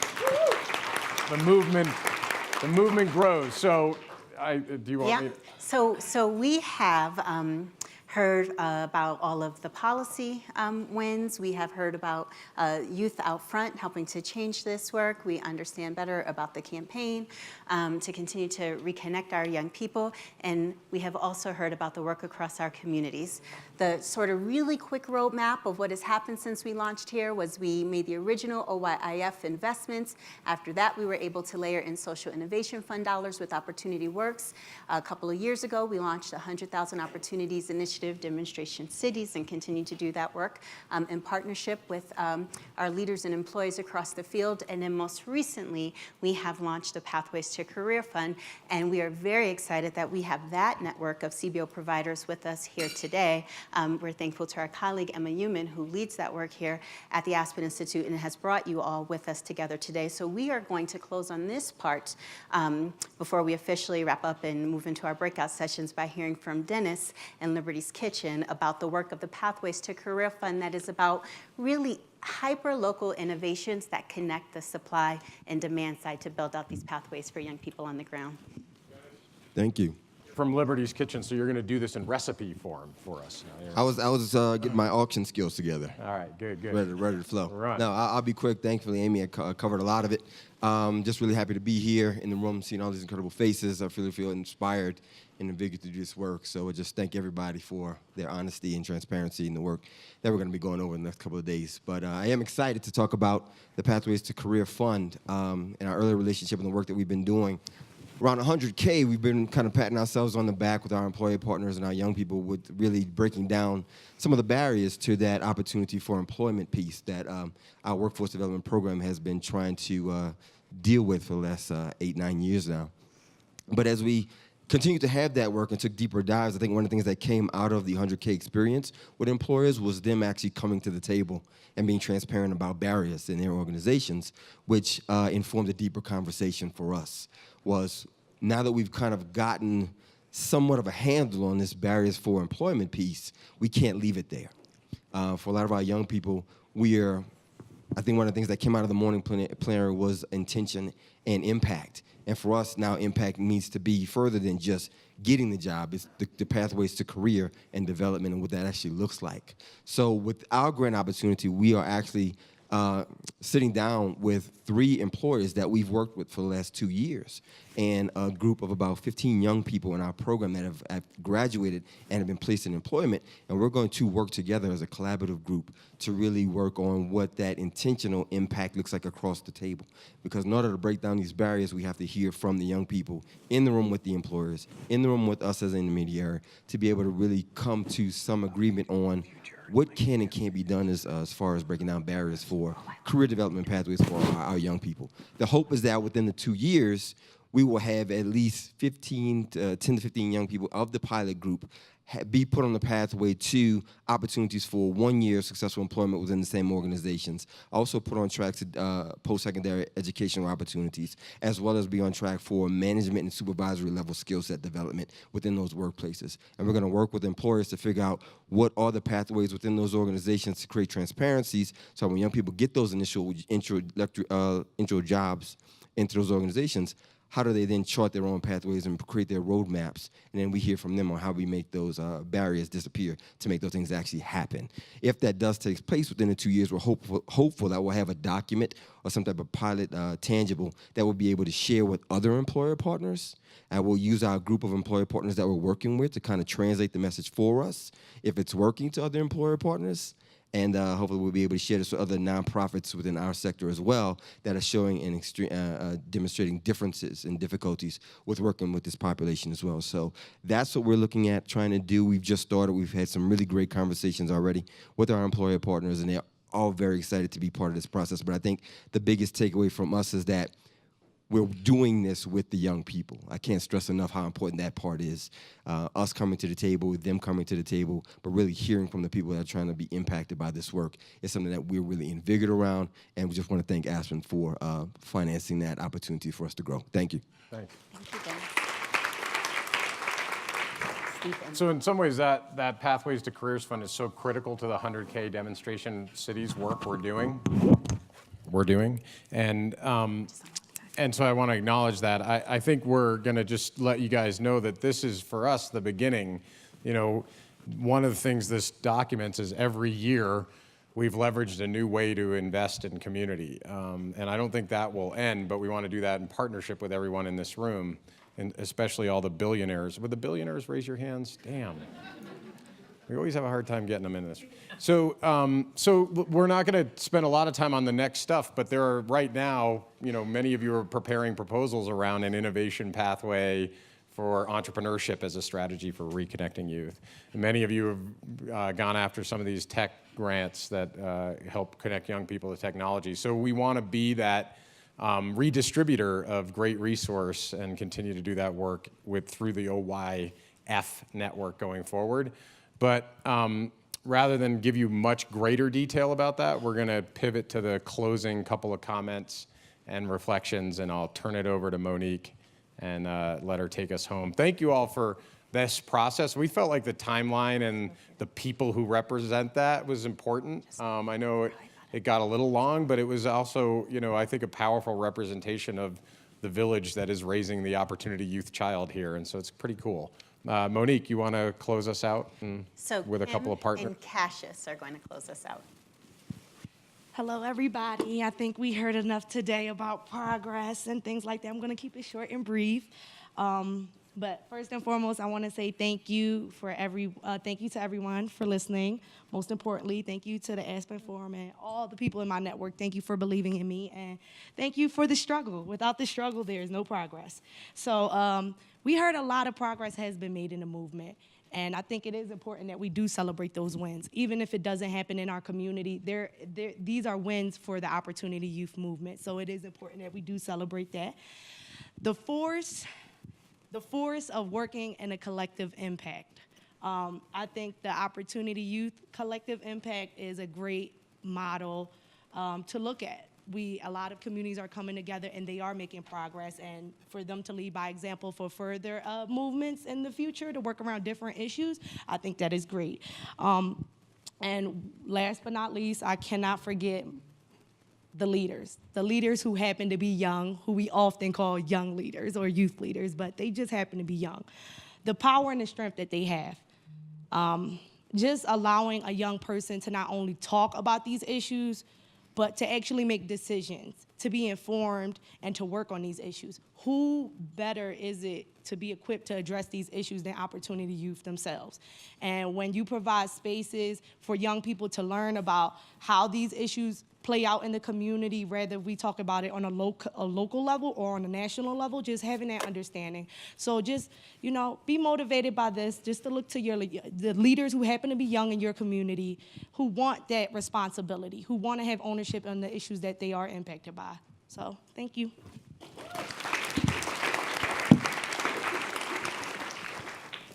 The movement grows. So, do you want me to? So we have heard about all of the policy wins. We have heard about youth out front helping to change this work. We understand better about the campaign to continue to reconnect our young people. And we have also heard about the work across our communities. The sort of really quick roadmap of what has happened since we launched here was we made the original OYIF investments. After that, we were able to layer in Social Innovation Fund dollars with Opportunity Works. A couple of years ago, we launched the 100,000 Opportunities Initiative demonstration cities and continue to do that work in partnership with our leaders and employees across the field. And then most recently, we have launched the Pathways to Career Fund, and we are very excited that we have that network of CBO providers with us here today. We're thankful to our colleague, Emma Human, who leads that work here at the Aspen Institute and has brought you all with us together today. So we are going to close on this part before we officially wrap up and move into our breakout sessions by hearing from Dennis and Liberty's Kitchen about the work of the Pathways to Career Fund that is about really hyper-local innovations that connect the supply and demand side to build out these pathways for young people on the ground. Thank you. from Liberty's Kitchen, so you're going to do this in recipe form for us. I was getting my auction skills together. All right, good. Ready to flow. Right. No, I'll be quick. Thankfully, Amy had covered a lot of it. Just really happy to be here in the room, seeing all these incredible faces. I really feel inspired and invigorated to do this work. So I just thank everybody for their honesty and transparency in the work that we're going to be going over in the next couple of days. But I am excited to talk about the Pathways to Career Fund and our early relationship and the work that we've been doing. Around 100K, we've been kind of patting ourselves on the back with our employer partners and our young people with really breaking down some of the barriers to that opportunity for employment piece that our workforce development program has been trying to deal with for the last 8-9 years now. But as we continue to have that work and took deeper dives, I think one of the things that came out of the 100K experience with employers was them actually coming to the table and being transparent about barriers in their organizations, which informed a deeper conversation for us. Was now that we've kind of gotten somewhat of a handle on this barriers for employment piece, we can't leave it there. For a lot of our young people, I think one of the things that came out of the morning plenary was intention and impact. And for us now, impact needs to be further than just getting the job. It's the pathways to career and development and what that actually looks like. So with our grant opportunity, we are actually sitting down with 3 employers that we've worked with for the last 2 years and a group of about 15 young people in our program that have graduated and have been placed in employment. And we're going to work together as a collaborative group to really work on what that intentional impact looks like across the table. Because in order to break down these barriers, we have to hear from the young people in the room with the employers, in the room with us as an intermediary, to be able to really come to some agreement on what can and can't be done as far as breaking down barriers for career development pathways for our young people. The hope is that within the 2 years, we will have at least 10 to 15 young people of the pilot group be put on the pathway to opportunities for 1 year successful employment within the same organizations. Also put on track to post-secondary educational opportunities, as well as be on track for management and supervisory level skill set development within those workplaces. And we're going to work with employers to figure out what are the pathways within those organizations to create transparencies, so when young people get those initial intro jobs into those organizations, how do they then chart their own pathways and create their roadmaps? And then we hear from them on how we make those barriers disappear to make those things actually happen. If that does take place within the 2 years, we're hopeful that we'll have a document or some type of pilot tangible that we'll be able to share with other employer partners. And we'll use our group of employer partners that we're working with to kind of translate the message for us if it's working to other employer partners. And hopefully we'll be able to share this with other nonprofits within our sector as well that are showing and demonstrating differences and difficulties with working with this population as well. So that's what we're looking at trying to do. We've just started. We've had some really great conversations already with our employer partners, and they're all very excited to be part of this process. But I think the biggest takeaway from us is that we're doing this with the young people. I can't stress enough how important that part is. Us coming to the table, them coming to the table, but really hearing from the people that are trying to be impacted by this work is something that we're really invigorated around, and we just want to thank Aspen for financing that opportunity for us to grow. Thank you. Thanks. So in some ways, that Pathways to Careers Fund is so critical to the 100K demonstration cities work we're doing. And so I want to acknowledge that. I think we're going to just let you guys know that this is, for us, the beginning. You know, one of the things this documents is every year we've leveraged a new way to invest in community. And I don't think that will end, but we want to do that in partnership with everyone in this room, and especially all the billionaires. Would the billionaires raise your hands? Damn. We always have a hard time getting them into this. So we're not going to spend a lot of time on the next stuff, but there are right now, you know, many of you are preparing proposals around an innovation pathway for entrepreneurship as a strategy for reconnecting youth. And many of you have gone after some of these tech grants that help connect young people to technology. So we want to be that redistributor of great resource and continue to do that work through the OYF network going forward. But rather than give you much greater detail about that, we're going to pivot to the closing couple of comments and reflections, and I'll turn it over to Monique and let her take us home. Thank you all for this process. We felt like the timeline and the people who represent that was important. I know it got a little long, but it was also, you know, I think a powerful representation of the village that is raising the Opportunity Youth child here, and so it's pretty cool. Monique, you want to close us out with a couple of partners? And Cassius are going to close us out. Hello, everybody. I think we heard enough today about progress and things like that. I'm going to keep it short and brief. But first and foremost, I want to say thank you to everyone for listening. Most importantly, thank you to the Aspen Forum and all the people in my network. Thank you for believing in me, and thank you for the struggle. Without the struggle, there is no progress. So we heard a lot of progress has been made in the movement. And I think it is important that we do celebrate those wins. Even if it doesn't happen in our community, these are wins for the Opportunity Youth Movement. So it is important that we do celebrate that. The force of working in a collective impact. I think the Opportunity Youth Collective Impact is a great model to look at. A lot of communities are coming together and they are making progress, and for them to lead by example for further movements in the future to work around different issues, I think that is great. And last but not least, I cannot forget the leaders who happen to be young, who we often call young leaders or youth leaders, but they just happen to be young. The power and the strength that they have. Just allowing a young person to not only talk about these issues, but to actually make decisions, to be informed, and to work on these issues. Who better is it to be equipped to address these issues than Opportunity Youth themselves? And when you provide spaces for young people to learn about how these issues play out in the community, whether we talk about it on a local level or on a national level, just having that understanding. So just, be motivated by this, just to look to the leaders who happen to be young in your community, who want that responsibility, who want to have ownership on the issues that they are impacted by. So, thank you.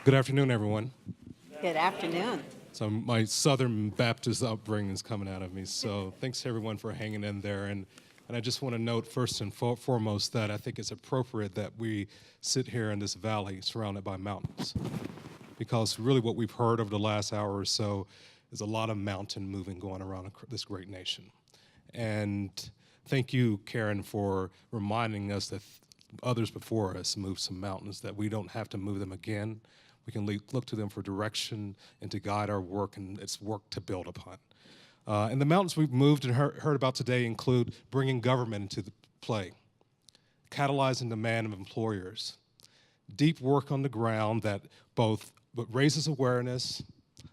Good afternoon, everyone. Good afternoon. So my Southern Baptist upbringing is coming out of me, so thanks to everyone for hanging in there. And I just want to note first and foremost that I think it's appropriate that we sit here in this valley surrounded by mountains, because really what we've heard over the last hour or so is a lot of mountain moving going around this great nation. And thank you, Karen, for reminding us that others before us moved some mountains, that we don't have to move them again. We can look to them for direction and to guide our work, and it's work to build upon. And the mountains we've moved and heard about today include bringing government into the play, catalyzing demand of employers, deep work on the ground that both raises awareness,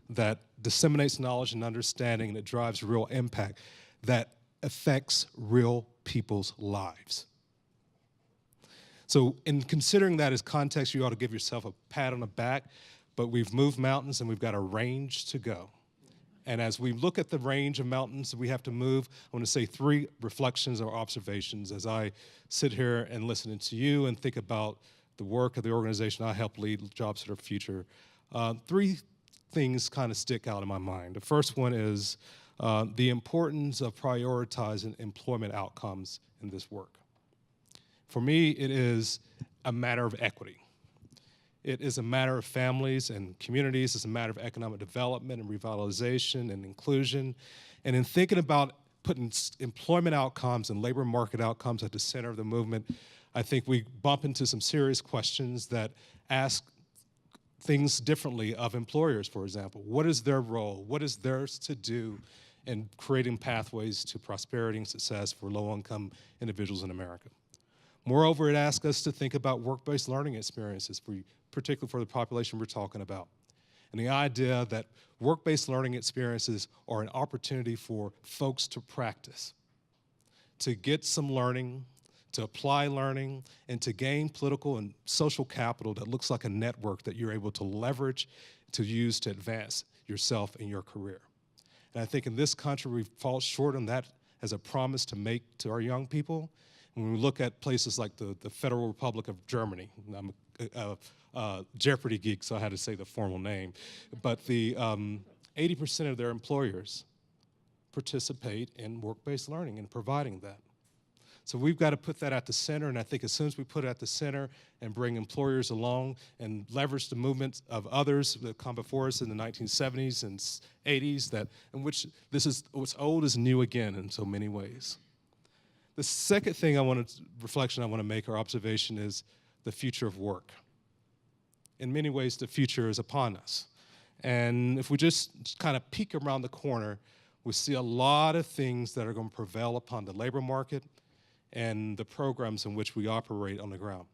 that disseminates knowledge and understanding, and that drives real impact, that affects real people's lives. So in considering that as context, you ought to give yourself a pat on the back, but we've moved mountains and we've got a range to go. And as we look at the range of mountains that we have to move, I want to say 3 reflections or observations as I sit here and listen to you and think about the work of the organization I help lead, Jobs for the Future. 3 things kind of stick out in my mind. The first one is the importance of prioritizing employment outcomes in this work. For me, it is a matter of equity. It is a matter of families and communities. It's a matter of economic development and revitalization and inclusion. And in thinking about putting employment outcomes and labor market outcomes at the center of the movement, I think we bump into some serious questions that ask things differently of employers, for example. What is their role? What is theirs to do in creating pathways to prosperity and success for low-income individuals in America? Moreover, it asks us to think about work-based learning experiences, particularly for the population we're talking about. And the idea that work-based learning experiences are an opportunity for folks to practice, to get some learning, to apply learning, and to gain political and social capital that looks like a network that you're able to leverage to use to advance yourself in your career. And I think in this country, we fall short on that as a promise to make to our young people. When we look at places like the Federal Republic of Germany, I'm a Jeopardy geek, so I had to say the formal name, but the 80% of their employers participate in work-based learning and providing that. So we've got to put that at the center, and I think as soon as we put it at the center and bring employers along and leverage the movements of others that come before us in the 1970s and 80s, in which this is what's old is new again in so many ways. The second thing reflection I want to make or observation is the future of work. In many ways, the future is upon us. And if we just kind of peek around the corner, we see a lot of things that are going to prevail upon the labor market and the programs in which we operate on the ground.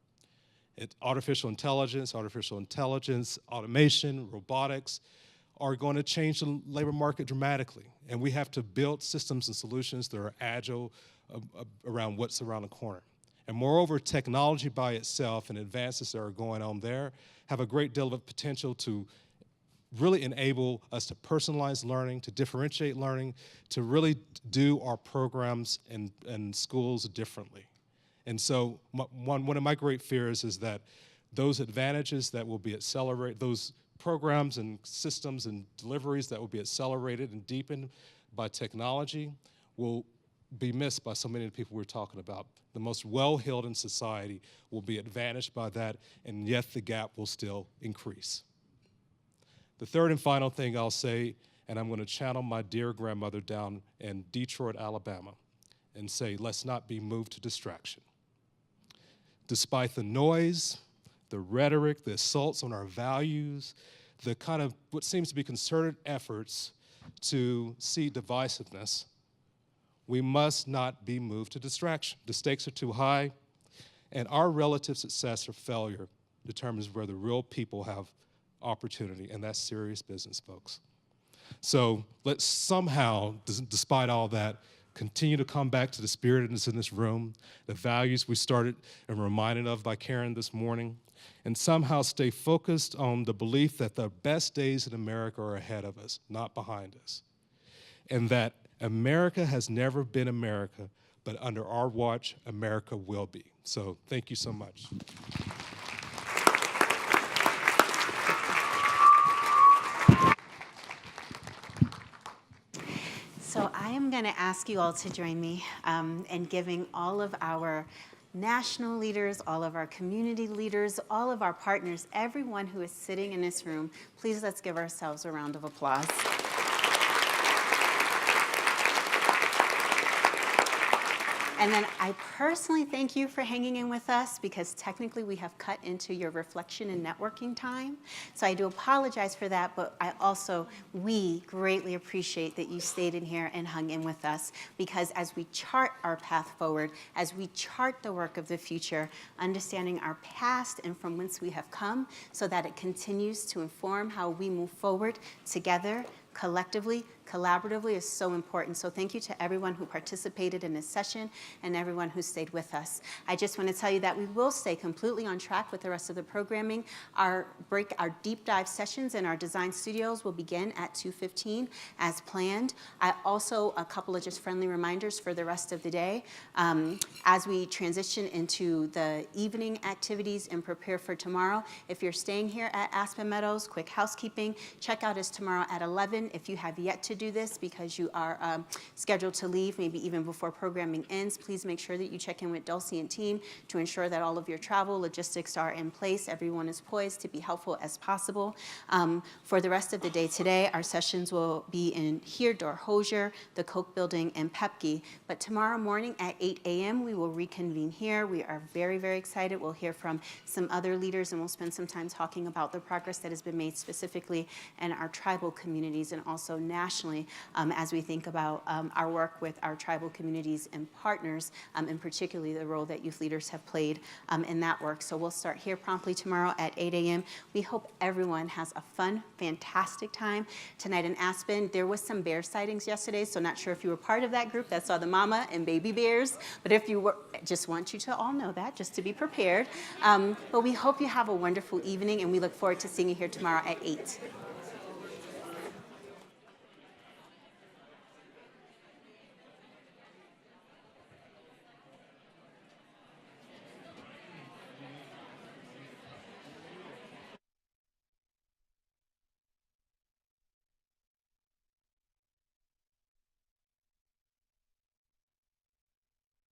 Artificial intelligence, automation, robotics are going to change the labor market dramatically. And we have to build systems and solutions that are agile around what's around the corner. And moreover, technology by itself and advances that are going on there have a great deal of potential to really enable us to personalize learning, to differentiate learning, to really do our programs in schools differently. And so one of my great fears is that those advantages that will be accelerated, those programs and systems and deliveries that will be accelerated and deepened by technology will be missed by so many of the people we're talking about. The most well-heeled in society will be advantaged by that, and yet the gap will still increase. The third and final thing I'll say, and I'm going to channel my dear grandmother down in Detroit, Alabama, and say, let's not be moved to distraction. Despite the noise, the rhetoric, the assaults on our values, the kind of what seems to be concerted efforts to see divisiveness, we must not be moved to distraction. The stakes are too high, and our relative success or failure determines where the real people have opportunity, and that's serious business, folks. So let's somehow, despite all that, continue to come back to the spirit that's in this room, the values we started and reminded of by Karen this morning, and somehow stay focused on the belief that the best days in America are ahead of us, not behind us. And that America has never been America, but under our watch, America will be. So thank you so much. So I am going to ask you all to join me in giving all of our national leaders, all of our community leaders, all of our partners, everyone who is sitting in this room, please let's give ourselves a round of applause. And then I personally thank you for hanging in with us because technically we have cut into your reflection and networking time. So I do apologize for that, but we greatly appreciate that you stayed in here and hung in with us because as we chart our path forward, as we chart the work of the future, understanding our past and from whence we have come so that it continues to inform how we move forward together, collectively, collaboratively is so important. So thank you to everyone who participated in this session and everyone who stayed with us. I just want to tell you that we will stay completely on track with the rest of the programming. Our deep dive sessions in our design studios will begin at 2:15 as planned. A couple of just friendly reminders for the rest of the day. As we transition into the evening activities and prepare for tomorrow, if you're staying here at Aspen Meadows, quick housekeeping, checkout is tomorrow at 11. If you have yet to do this because you are scheduled to leave, maybe even before programming ends, please make sure that you check in with Dulcie and team to ensure that all of your travel logistics are in place. Everyone is poised to be helpful as possible. For the rest of the day today, our sessions will be in here, Hosier, the Koch Building, and Pepke. But tomorrow morning at 8 a.m., we will reconvene here. We are very, very excited. We'll hear from some other leaders, and we'll spend some time talking about the progress that has been made specifically in our tribal communities and also nationally as we think about our work with our tribal communities and partners, and particularly the role that youth leaders have played in that work. So we'll start here promptly tomorrow at 8 a.m. We hope everyone has a fun, fantastic time tonight in Aspen. There was some bear sightings yesterday, so not sure if you were part of that group that saw the mama and baby bears, but if you were, just want you to all know that, just to be prepared. But we hope you have a wonderful evening, and we look forward to seeing you here tomorrow at 8.